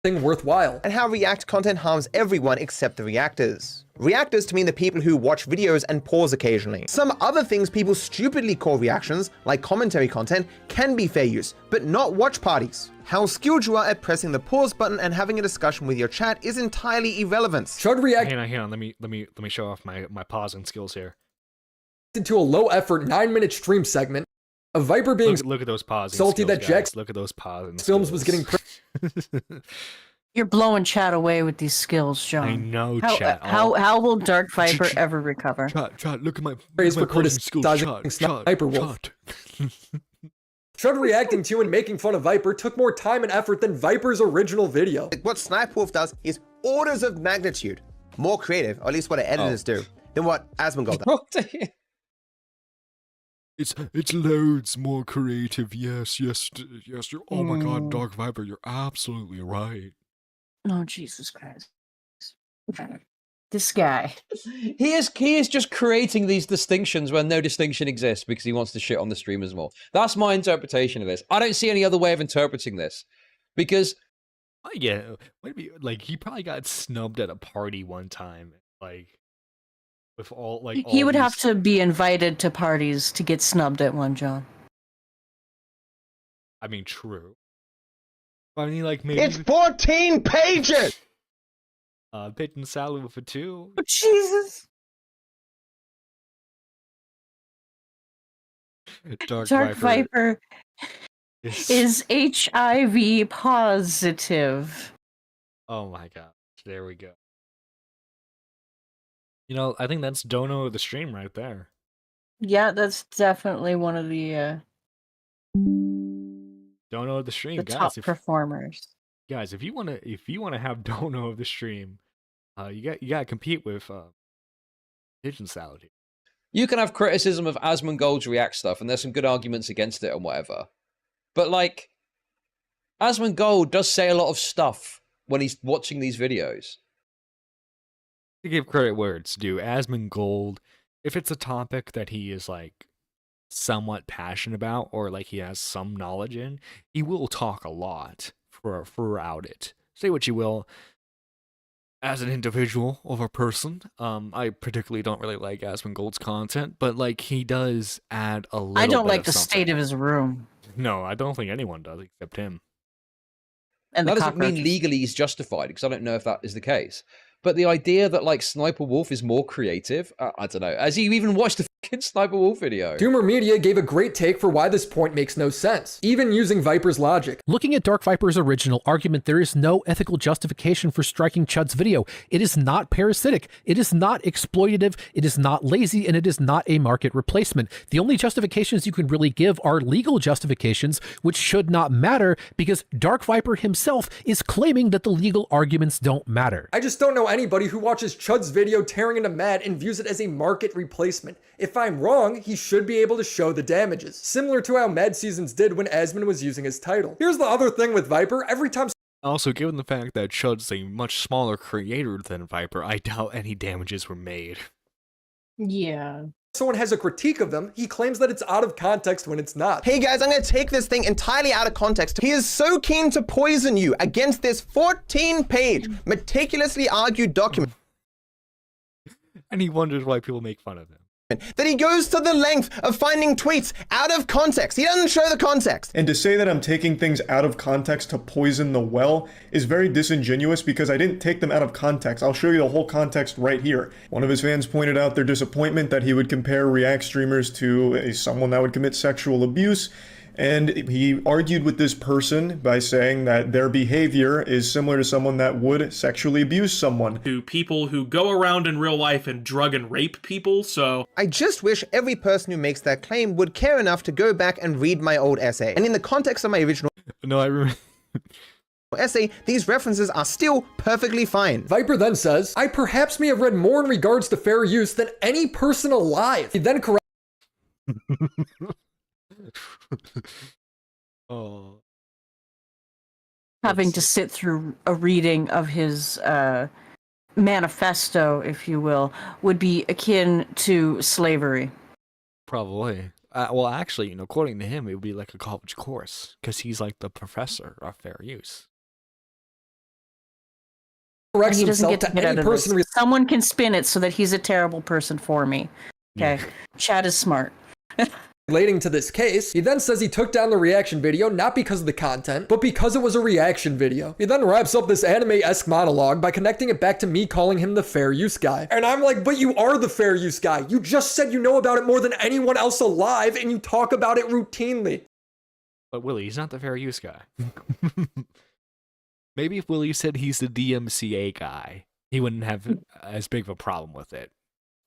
Worthwhile. And how React content harms everyone except the reactors. Reactors to mean the people who watch videos and pause occasionally. Some other things people stupidly call reactions, like commentary content, can be fair use, but not watch parties. How skilled you are at pressing the pause button and having a discussion with your chat is entirely irrelevant. Chud react. Hang on. Let me show off my pausing skills here. To a low-effort 9-minute stream segment. A Viper being look at those pausing salty skills, that Jack's look at those pausing films skills. was getting. You're blowing chat away with these skills, John. I know, chat. How will Dark Viper ever recover? Chat, look at my praise for pausing skills. criticizing Sniper Wolf. Chud reacting to and making fun of Viper took more time and effort than Viper's original video. What Sniper Wolf does is orders of magnitude more creative, or at least what editors do, than what Asmongold does. It's loads more creative. Yes. Oh my god, Dark Viper, you're absolutely right. Oh, Jesus Christ. This guy. He is just creating these distinctions where no distinction exists because he wants to shit on the streamers more. That's my interpretation of this. I don't see any other way of interpreting this. Because Yeah, maybe like he probably got snubbed at a party one time, like with all like He all would have these. to be invited to parties to get snubbed at one, John. I mean, true. I mean, like maybe It's 14 pages. Pigeon salad for 2. Oh, Jesus. Dark Viper is HIV positive. Oh my god! There we go. You know, I think that's Dono of the stream right there. Yeah, that's definitely one of the Dono of the stream, the guys. top performers. Guys, if you wanna have Dono of the stream, you gotta compete with Pigeon Salad here. You can have criticism of Asmongold's React stuff, and there's some good arguments against it and whatever. But like, Asmongold does say a lot of stuff when he's watching these videos. To give credit where it's due, Asmongold, if it's a topic that he is like somewhat passionate about or like he has some knowledge in, he will talk a lot throughout it. Say what you will. As an individual of a person, I particularly don't really like Asmongold's content, but like he does add a little. I don't bit like of the something. state of his room. No, I don't think anyone does except him. And that the doesn't mean legally he's justified, because I don't know if that is the case. But the idea that like Sniper Wolf is more creative, I don't know. Has he even watched the fucking Sniper Wolf video? Doomer Media gave a great take for why this point makes no sense, even using Viper's logic. Looking at Dark Viper's original argument, there is no ethical justification for striking Chud's video. It is not parasitic, it is not exploitative, it is not lazy, and it is not a market replacement. The only justifications you can really give are legal justifications, which should not matter because Dark Viper himself is claiming that the legal arguments don't matter. I just don't know anybody who watches Chud's video tearing into Mad and views it as a market replacement. If I'm wrong, he should be able to show the damages, similar to how Mad Seasons did when Asmon was using his title. Here's the other thing with Viper, every time Also, given the fact that Chud's a much smaller creator than Viper, I doubt any damages were made. Yeah. someone has a critique of them, he claims that it's out of context when it's not. Hey guys, I'm gonna take this thing entirely out of context. He is so keen to poison you against this 14-page, meticulously argued document. And he wonders why people make fun of him. That he goes to the length of finding tweets out of context. He doesn't show the context. And to say that I'm taking things out of context to poison the well is very disingenuous because I didn't take them out of context. I'll show you the whole context right here. One of his fans pointed out their disappointment that he would compare React streamers to someone that would commit sexual abuse. And he argued with this person by saying that their behavior is similar to someone that would sexually abuse someone. To people who go around in real life and drug and rape people, so... I just wish every person who makes that claim would care enough to go back and read my old essay. And in the context of my original... No, I remember... essay, these references are still perfectly fine. Viper then says, I perhaps may have read more in regards to fair use than any person alive. He then corrects... Oh. Having to sit through a reading of his manifesto, if you will, would be akin to slavery. Probably. Well, actually, according to him, it would be like a college course because he's like the professor of fair use. He doesn't get to get out of this. Someone can spin it so that he's a terrible person for me. Okay, yeah. Chad is smart. Relating to this case, he then says he took down the reaction video not because of the content, but because it was a reaction video. He then wraps up this anime-esque monologue by connecting it back to me calling him the fair use guy. And I'm like, but you are the fair use guy. You just said you know about it more than anyone else alive, and you talk about it routinely. But Willie, he's not the fair use guy. Maybe if Willie said he's the DMCA guy, he wouldn't have as big of a problem with it.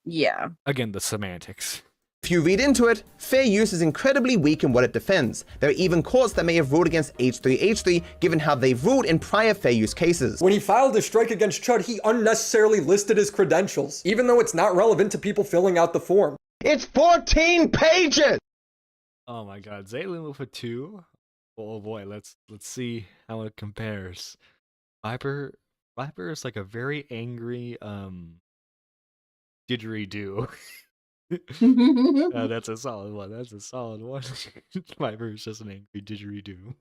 Yeah. Again, the semantics. If you read into it, fair use is incredibly weak in what it defends. There are even courts that may have ruled against H3H3 given how they've ruled in prior fair use cases. When he filed a strike against Chud, he unnecessarily listed his credentials, even though it's not relevant to people filling out the form. It's 14 pages! Oh my god, Zaylin for 2? Oh boy, let's see how it compares. Viper is like a very angry didgeridoo. That's a solid one. That's a solid one. Viper is just an angry didgeridoo.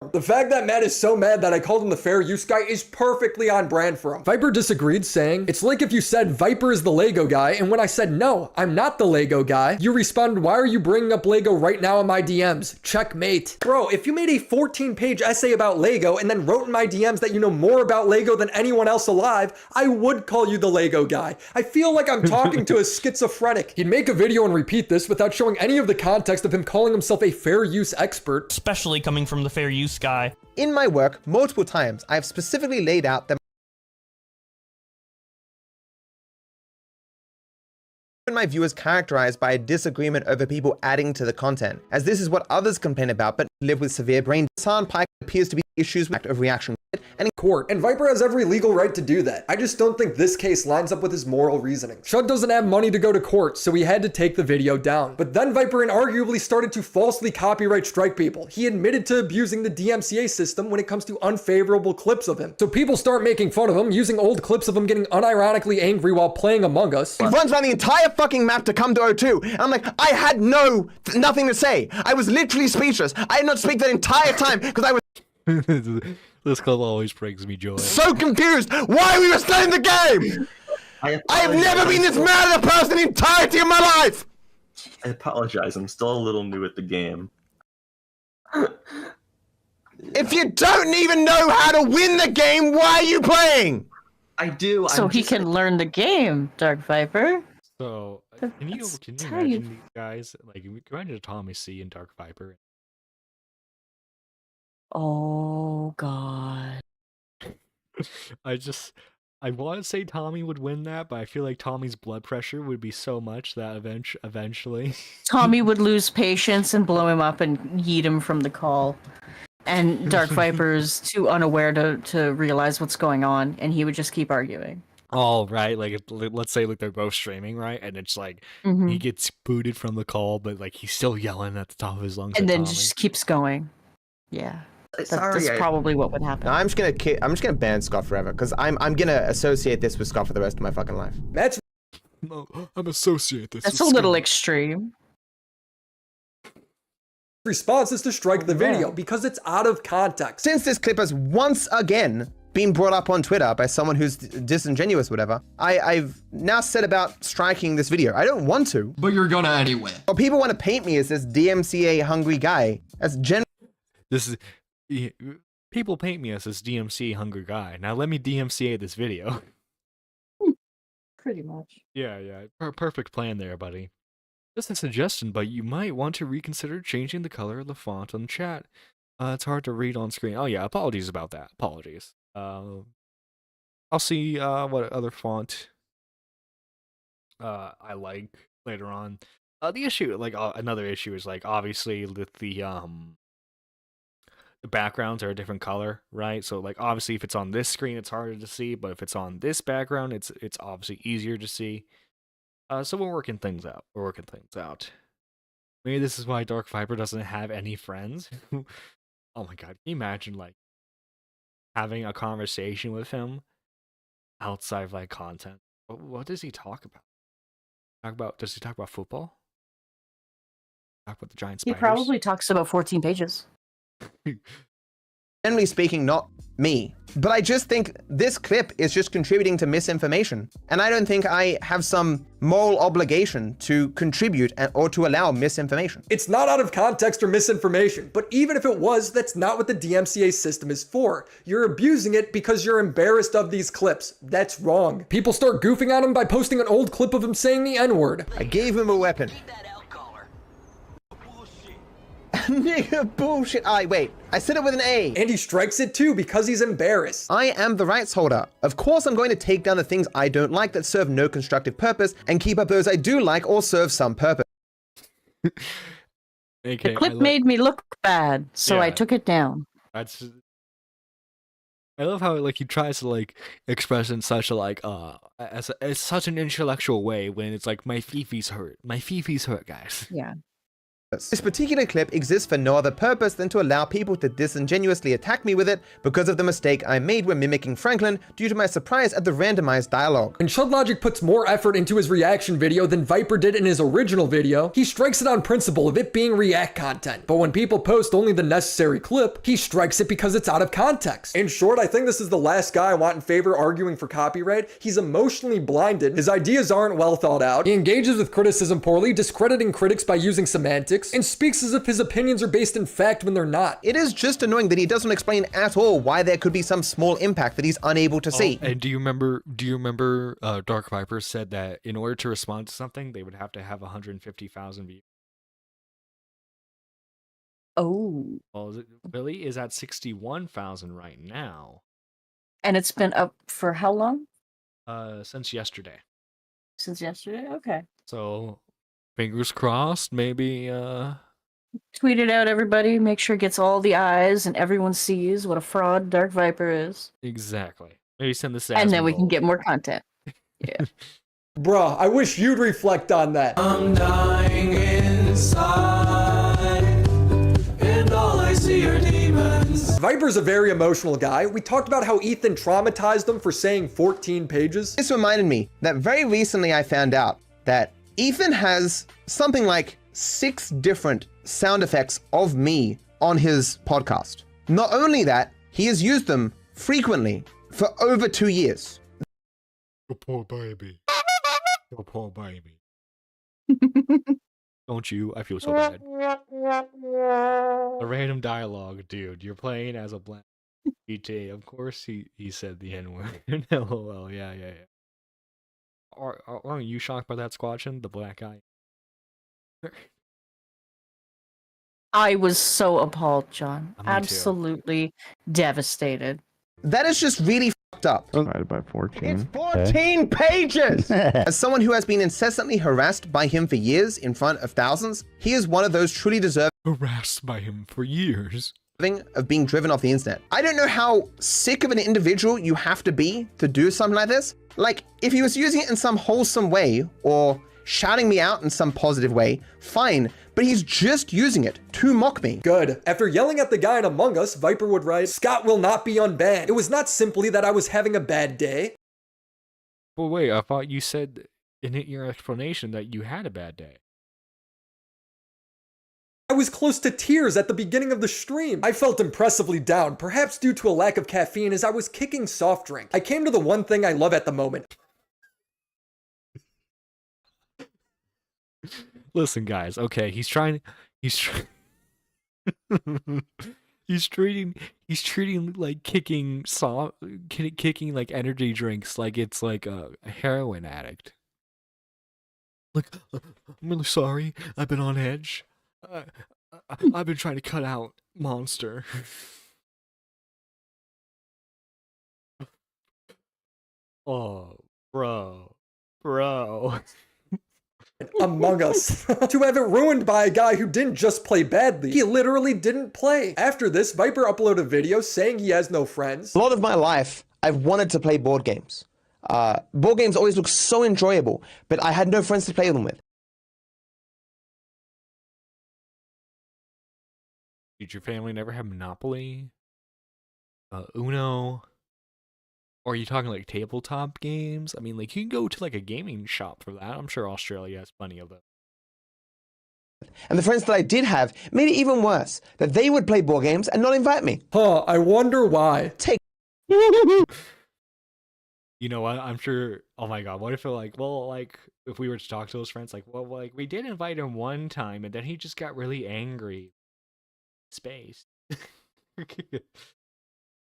The fact that Matt is so mad that I called him the fair use guy is perfectly on brand for him. Viper disagreed, saying, "It's like if you said Viper is the Lego guy, and when I said no, I'm not the Lego guy, you responded, why are you bringing up Lego right now in my DMs? Checkmate." Bro, if you made a 14-page essay about Lego and then wrote in my DMs that you know more about Lego than anyone else alive, I would call you the Lego guy. I feel like I'm talking to a schizophrenic. He'd make a video and repeat this without showing any of the context of him calling himself a fair use expert. Especially coming from the fair use guy. In my work, multiple times, I have specifically laid out that my view is characterized by a disagreement over people adding to the content, as this is what others complain about but live with severe brain. Hassan Pike appears to be issues of reaction and in court, and Viper has every legal right to do that. I just don't think this case lines up with his moral reasoning. Chud doesn't have money to go to court, so he had to take the video down. But then Viper inarguably started to falsely copyright strike people. He admitted to abusing the DMCA system when it comes to unfavorable clips of him. So people start making fun of him, using old clips of him getting unironically angry while playing Among Us. He runs around the entire fucking map to come to O2, and I'm like, I had nothing to say. I was literally speechless. I did not speak that entire time because I was This club always brings me joy. so confused why we were starting the game. I have never been this mad at a person in the entirety of my life. I apologize. I'm still a little new at the game. If you don't even know how to win the game, why are you playing? I do. So he can learn the game, Dark Viper. So can you how imagine you- these guys like imagine Tommy C and Dark Viper? Oh God. I want to say Tommy would win that, but I feel like Tommy's blood pressure would be so much that eventually Tommy would lose patience and blow him up and yeet him from the call. And Dark Viper's too unaware to realize what's going on, and he would just keep arguing. Oh, right. Like, let's say like they're both streaming, right? And it's like Mhm. he gets booted from the call, but like he's still yelling at the top of his lungs. And at then Tommy. just keeps going. Yeah. That's Sorry, probably what would happen. No, I'm just gonna ban Scott forever because I'm gonna associate this with Scott for the rest of my fucking life. Matt's No, I'm associate this. That's a with little Scott. extreme. response is to strike the video because it's out of context. Since this clip has once again been brought up on Twitter by someone who's disingenuous, whatever, I've now said about striking this video. I don't want to. But you're gonna anyway. Or people want to paint me as this DMCA hungry guy. That's This is people paint me as this DMC hungry guy. Now let me DMCA this video. Pretty much. Yeah. Perfect plan there, buddy. Just a suggestion, but you might want to reconsider changing the color of the font on the chat. It's hard to read on screen. Oh yeah, apologies about that. Apologies. I'll see what other font I like later on. The issue, like another issue, is like obviously with the backgrounds are a different color, right? So like obviously if it's on this screen, it's harder to see, but if it's on this background, it's obviously easier to see. So we're working things out. Maybe this is why Dark Viper doesn't have any friends. Oh my god, can you imagine like having a conversation with him outside of like content? What does he talk about? Does he talk about football? Talk about the giant He spiders? probably talks about 14 pages. generally speaking, not me. But I just think this clip is just contributing to misinformation. And I don't think I have some moral obligation to contribute or to allow misinformation. It's not out of context or misinformation, but even if it was, that's not what the DMCA system is for. You're abusing it because you're embarrassed of these clips. That's wrong. People start goofing on him by posting an old clip of him saying the N-word. I gave him a weapon. Nigga, bullshit. Wait, I said it with an A. And he strikes it too because he's embarrassed. I am the rights holder. Of course I'm going to take down the things I don't like that serve no constructive purpose and keep up those I do like or serve some purpose. The clip made me look bad, so I took it down. I love how like he tries to like express in such a like as such an intellectual way when it's like my fifi's hurt, guys. Yeah. This particular clip exists for no other purpose than to allow people to disingenuously attack me with it because of the mistake I made when mimicking Franklin due to my surprise at the randomized dialogue. And ChudLogic puts more effort into his reaction video than Viper did in his original video. He strikes it on principle of it being React content. But when people post only the necessary clip, he strikes it because it's out of context. In short, I think this is the last guy I want in favor arguing for copyright. He's emotionally blinded. His ideas aren't well thought out. He engages with criticism poorly, discrediting critics by using semantics, and speaks as if his opinions are based in fact when they're not. It is just annoying that he doesn't explain at all why there could be some small impact that he's unable to see. And do you remember Dark Viper said that in order to respond to something, they would have to have 150,000 views. Oh. Well, Billy is at 61,000 right now. And it's been up for how long? Since yesterday. Since yesterday? Okay. So fingers crossed, maybe Tweet it out, everybody. Make sure it gets all the eyes and everyone sees what a fraud Dark Viper is. exactly. Maybe send this And then we can get more content. Yeah. Bruh, I wish you'd reflect on that. I'm dying inside, and all I see are demons. Viper's a very emotional guy. We talked about how Ethan traumatized him for saying 14 pages. This reminded me that very recently I found out that Ethan has something like 6 different sound effects of me on his podcast. Not only that, he has used them frequently for over 2 years. Your poor baby. Your poor baby. Don't you? I feel so bad. A random dialogue, dude. You're playing as a black GT. Of course he said the N-word. LOL, yeah. Aren't you shocked by that, Squatchin? The black guy? I was so appalled, John. Me too. Absolutely devastated. That is just really fucked up. Divided by 14. It's 14 pages! As someone who has been incessantly harassed by him for years in front of thousands, he is one of those truly deserving Harassed by him for years. of being driven off the internet. I don't know how sick of an individual you have to be to do something like this. Like, if he was using it in some wholesome way or shouting me out in some positive way, fine, but he's just using it to mock me. Good. After yelling at the guy in Among Us, Viper would write, "Scott will not be unbanned. It was not simply that I was having a bad day." But wait, I thought you said in your explanation that you had a bad day. I was close to tears at the beginning of the stream. I felt impressively down, perhaps due to a lack of caffeine as I was kicking soft drink. I came to the one thing I love at the moment. Listen, guys. Okay, he's treating like kicking like energy drinks like it's like a heroin addict. Like, I'm really sorry. I've been on edge. I've been trying to cut out Monster. Oh, bro. Among Us. To have it ruined by a guy who didn't just play badly, he literally didn't play. After this, Viper uploaded a video saying he has no friends. A lot of my life, I've wanted to play board games. Board games always look so enjoyable, but I had no friends to play them with. Did your family never have Monopoly? Uno? Or are you talking like tabletop games? I mean, like, you can go to like a gaming shop for that. I'm sure Australia has plenty of them. And the friends that I did have made it even worse, that they would play board games and not invite me. Huh, I wonder why. You know what? I'm sure. Oh my god, what if it if we were to talk to those friends, like we did invite him one time, and then he just got really angry. Space.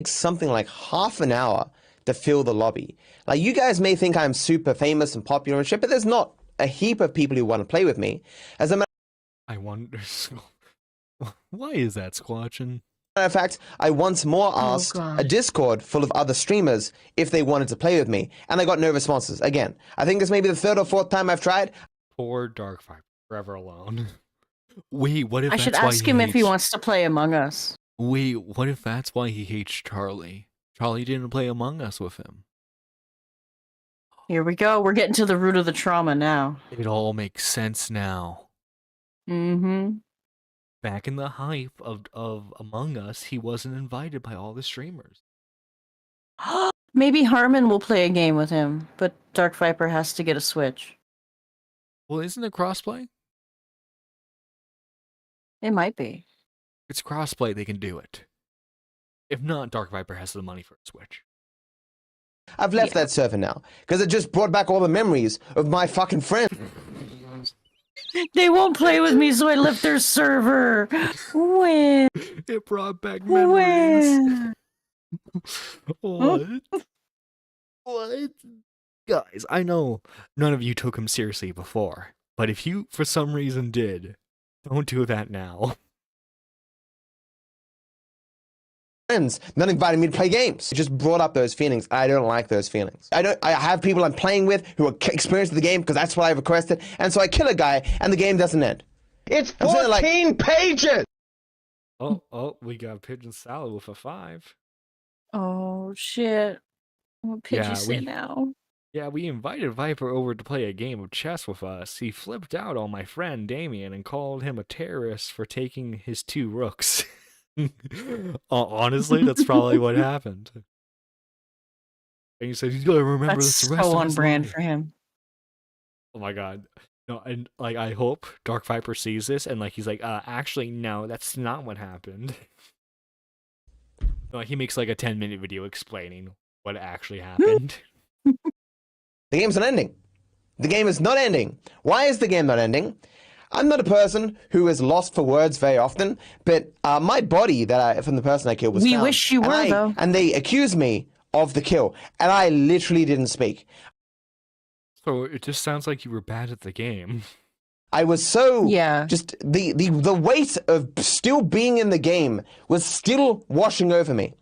Something like half an hour to fill the lobby. Like, you guys may think I'm super famous and popular and shit, but there's not a heap of people who want to play with me. As a matter I wonder. Why is that, Squatchin? of fact, I once more asked a Discord full of other streamers if they wanted to play with me, and I got no responses. Again, I think this may be the 3rd or 4th time I've tried. Poor Darkviper, forever alone. Wait, what if I should ask him if he wants to play Among Us. Wait, what if that's why he hates Charlie? Charlie didn't play Among Us with him. Here we go. We're getting to the root of the trauma now. It all makes sense now. Mm-hmm. back in the hype of Among Us, he wasn't invited by all the streamers. Maybe Harmon will play a game with him, but Dark Viper has to get a Switch. Well, isn't it crossplay? It might be. If it's crossplay, they can do it. If not, Dark Viper has the money for a Switch. I've left that server now because it just brought back all the memories of my fucking friends. They won't play with me, so I left their server. When? It brought back memories. What? What? Guys, I know none of you took him seriously before, but if you, for some reason, did, don't do that now. Friends, none invited me to play games. It just brought up those feelings. I don't like those feelings. I have people I'm playing with who are experienced with the game because that's what I requested, and so I kill a guy and the game doesn't end. It's 14 pages! Oh, we got Pigeon Salad with a 5. Oh, shit. What could you say now? Yeah, we invited Viper over to play a game of chess with us. He flipped out on my friend Damien and called him a terrorist for taking his 2 rooks. Honestly, that's probably what happened. And he said, "You gotta remember That's this the rest so of on his brand life." for him. Oh my god. No, and like I hope Dark Viper sees this and like he's like, actually no, that's not what happened. No, he makes like a 10-minute video explaining what actually happened. The game's not ending. The game is not ending. Why is the game not ending? I'm not a person who is lost for words very often, but my body from the person I killed was We found. wish you were, though. And they accused me of the kill, and I literally didn't speak. So it just sounds like you were bad at the game. I was so just the weight of still being in the game was still washing over me.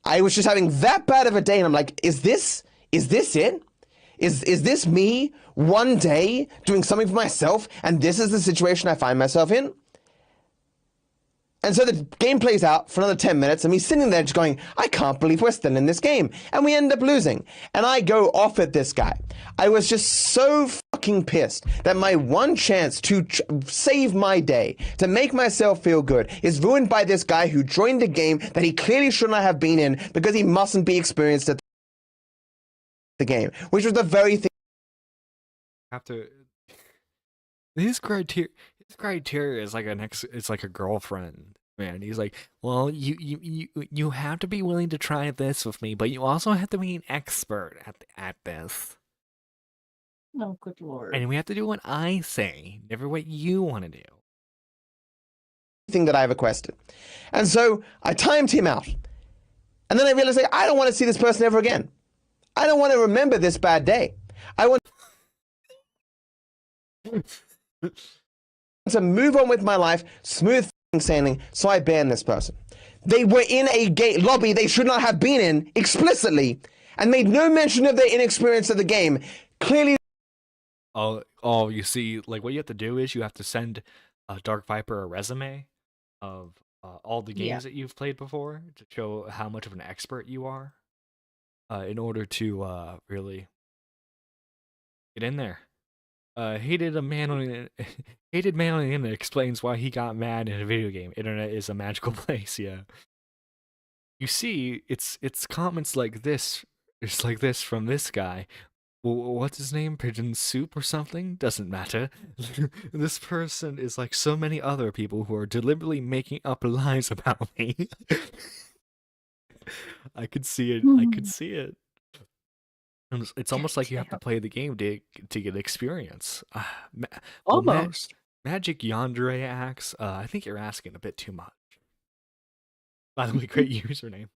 I was just having that bad of a day, and I'm like, is this it? Is this me one day doing something for myself, and this is the situation I find myself in? And so the game plays out for another 10 minutes, and me sitting there just going, I can't believe we're still in this game. And we end up losing. And I go off at this guy. I was just so fucking pissed that my one chance to save my day, to make myself feel good, is ruined by this guy who joined a game that he clearly should not have been in because he mustn't be experienced at the game, which was the very thing. Have to. His criteria is like it's like a girlfriend, man. He's like, well, you have to be willing to try this with me, but you also have to be an expert at this. Oh, good lord. And we have to do what I say, never what you want to do. Thing that I requested. And so I timed him out. And then I realized, like, I don't want to see this person ever again. I don't want to remember this bad day. I want to move on with my life, smooth sailing, so I banned this person. They were in a lobby they should not have been in explicitly and made no mention of their inexperience of the game. Clearly. Oh, you see, like what you have to do is you have to send Dark Viper a resume of all the games that you've played before to show how much of an expert you are in order to really get in there. Hated man on the internet explains why he got mad in a video game. Internet is a magical place, yeah. You see, it's comments like this. It's like this from this guy. What's his name? Pigeon Soup or something? Doesn't matter. This person is like so many other people who are deliberately making up lies about me. I could see it. I could see it. It's almost like you have to play the game to get experience. Almost. Magic Yandere asks, I think you're asking a bit too much. By the way, great username.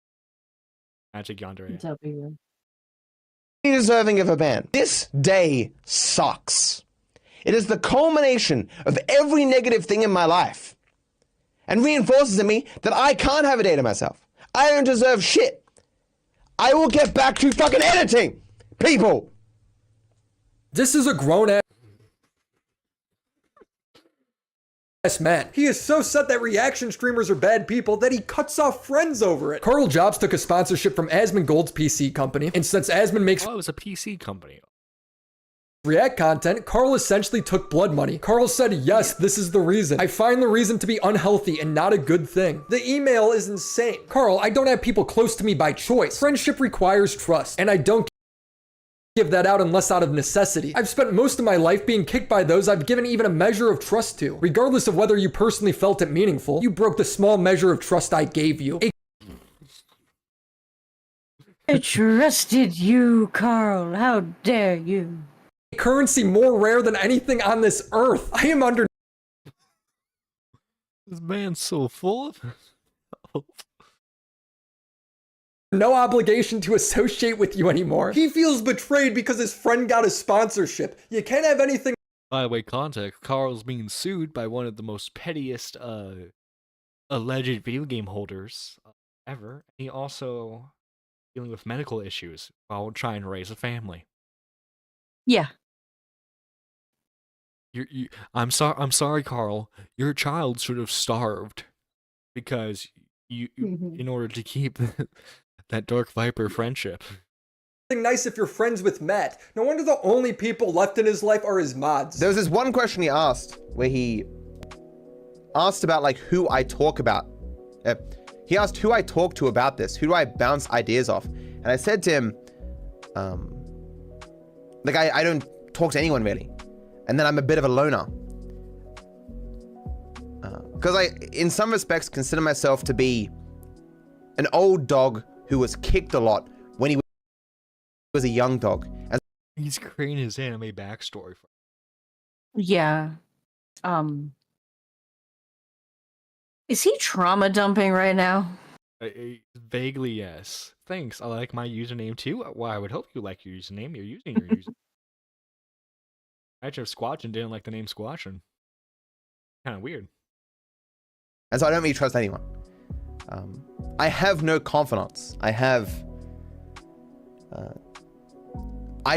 Magic Yandere. Deserving of a ban. This day sucks. It is the culmination of every negative thing in my life and reinforces in me that I can't have a day to myself. I don't deserve shit. I will get back to fucking editing. People! This is a grown-ass man. He is so set that reaction streamers are bad people that he cuts off friends over it. Carl Jobs took a sponsorship from Asmongold's PC company, and since Asmon makes... Oh, it was a PC company. React content, Carl essentially took blood money. Carl said, yes, this is the reason. I find the reason to be unhealthy and not a good thing. The email is insane. Carl, I don't have people close to me by choice. Friendship requires trust, and I don't give that out unless out of necessity. I've spent most of my life being kicked by those I've given even a measure of trust to. Regardless of whether you personally felt it meaningful, you broke the small measure of trust I gave you. I trusted you, Carl. How dare you? Currency more rare than anything on this earth. I am under This man's so full of no obligation to associate with you anymore. He feels betrayed because his friend got a sponsorship. You can't have anything. By the way, context, Carl's being sued by one of the most pettiest alleged video game holders ever. He also dealing with medical issues while trying to raise a family. Yeah. I'm sorry, Carl. Your child should have starved because you in order to keep that Dark Viper friendship. Nice if you're friends with Matt. No wonder the only people left in his life are his mods. There was this one question he asked where he asked about like who I talk about. He asked who I talk to about this. Who do I bounce ideas off? And I said to him, like I don't talk to anyone really. And then I'm a bit of a loner. Because I, in some respects, consider myself to be an old dog who was kicked a lot when he was a young dog. And he's creating his anime backstory for. Yeah. Is he trauma dumping right now? Vaguely, yes. Thanks. I like my username too. Well, I would hope you like your username. You're using your username. Actually, Squatchin didn't like the name Squatchin. Kind of weird. And so I don't really trust anyone. I have no confidence. I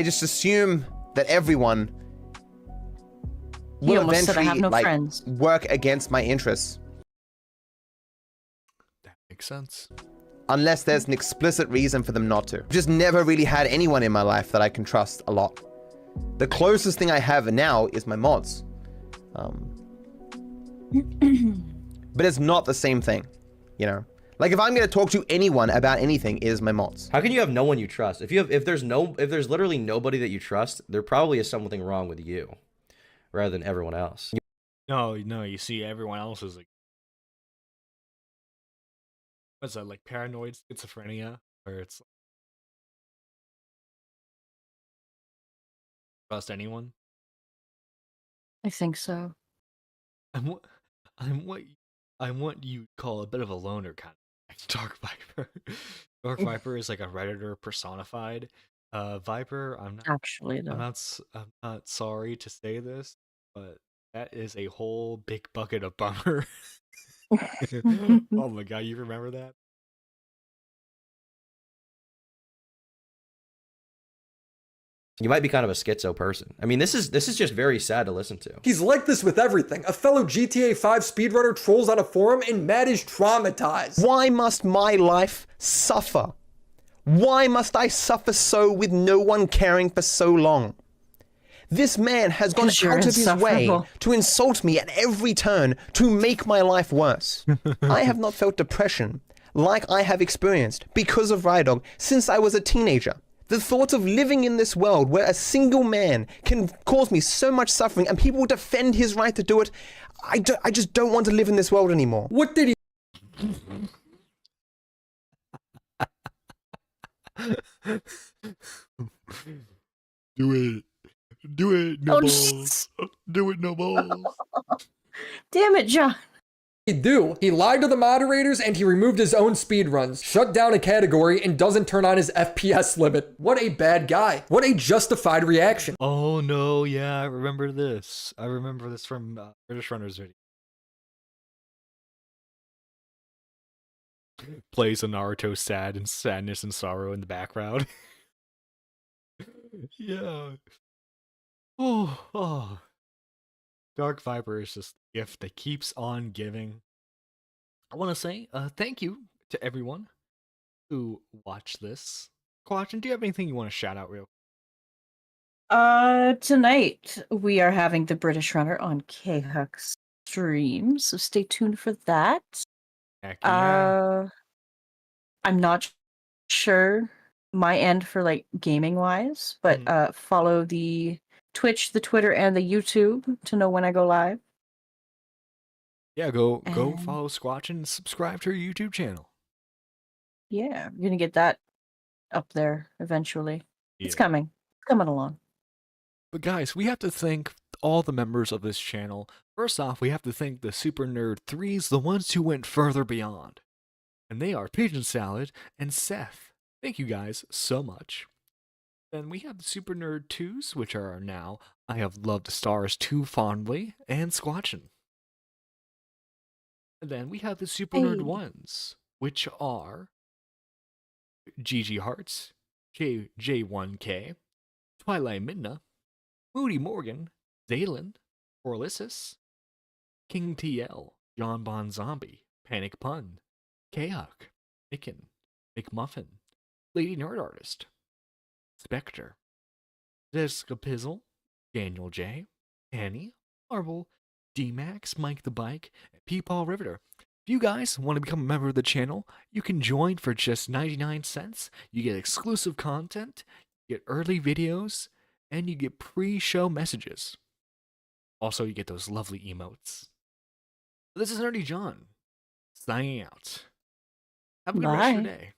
just assume that everyone will eventually work against my interests. That makes sense. Unless there's an explicit reason for them not to. I've just never really had anyone in my life that I can trust a lot. The closest thing I have now is my mods. But it's not the same thing, you know? Like if I'm going to talk to anyone about anything, it is my mods. How can you have no one you trust? If there's literally nobody that you trust, there probably is something wrong with you rather than everyone else. No, you see everyone else is like, what's that, like paranoid schizophrenia, where it's like, trust anyone? I think so. I'm what you call a bit of a loner kind of Dark Viper. Dark Viper is like a Redditor personified. Viper, I'm not sorry to say this, but that is a whole big bucket of bummer. Oh my god, you remember that? You might be kind of a schizo person. I mean, this is just very sad to listen to. He's like this with everything. A fellow GTA 5 speedrunner trolls on a forum and Matt is traumatized. Why must my life suffer? Why must I suffer so with no one caring for so long? This man has gone out of his way to insult me at every turn to make my life worse. I have not felt depression like I have experienced because of Rydog since I was a teenager. The thought of living in this world where a single man can cause me so much suffering and people defend his right to do it, I just don't want to live in this world anymore. What did he... Do it. Do it, no balls. Do it, no balls. Damn it, John. He lied to the moderators and he removed his own speedruns, shut down a category, and doesn't turn on his FPS limit. What a bad guy. What a justified reaction. Oh no, yeah, I remember this. I remember this from British Runner's video. Plays a Naruto sadness and sorrow in the background. Yeah. Oh. Dark Viper is just a gift that keeps on giving. I want to say thank you to everyone who watched this. Quatchin, do you have anything you want to shout out real? Tonight we are having the British Runner on K-Hux stream, so stay tuned for that. Heck yeah. I'm not sure my end for like gaming wise, but follow the Twitch, the Twitter, and the YouTube to know when I go live. Yeah, go follow Squatch and subscribe to her YouTube channel. Yeah, I'm gonna get that up there eventually. It's Yeah. coming. It's coming along. But guys, we have to thank all the members of this channel. First off, we have to thank the Super Nerd 3s, the ones who went further beyond. And they are Pigeon Salad and Seth. Thank you guys so much. Then we have the Super Nerd 2s, which are now I Have Loved Stars Too Fondly and Squatchin'. And then we have the Super Nerd 1s, which are GG Hearts, J1K, Twilight Midna, Moody Morgan, Zaylen, Orlissus, King TL, John Bon Zombie, Panic Pun, Kayak, Micken, McMuffin, Lady Nerd Artist, Spectre, Jessica Pizzle, Daniel J, Annie, Marvel, D-Max, Mike the Bike, and P-Paul Riveter. If you guys want to become a member of the channel, you can join for just 99 cents. You get exclusive content, you get early videos, and you get pre-show messages. Also, you get those lovely emotes. This is Nerdy John, signing out. Have a good rest of your day.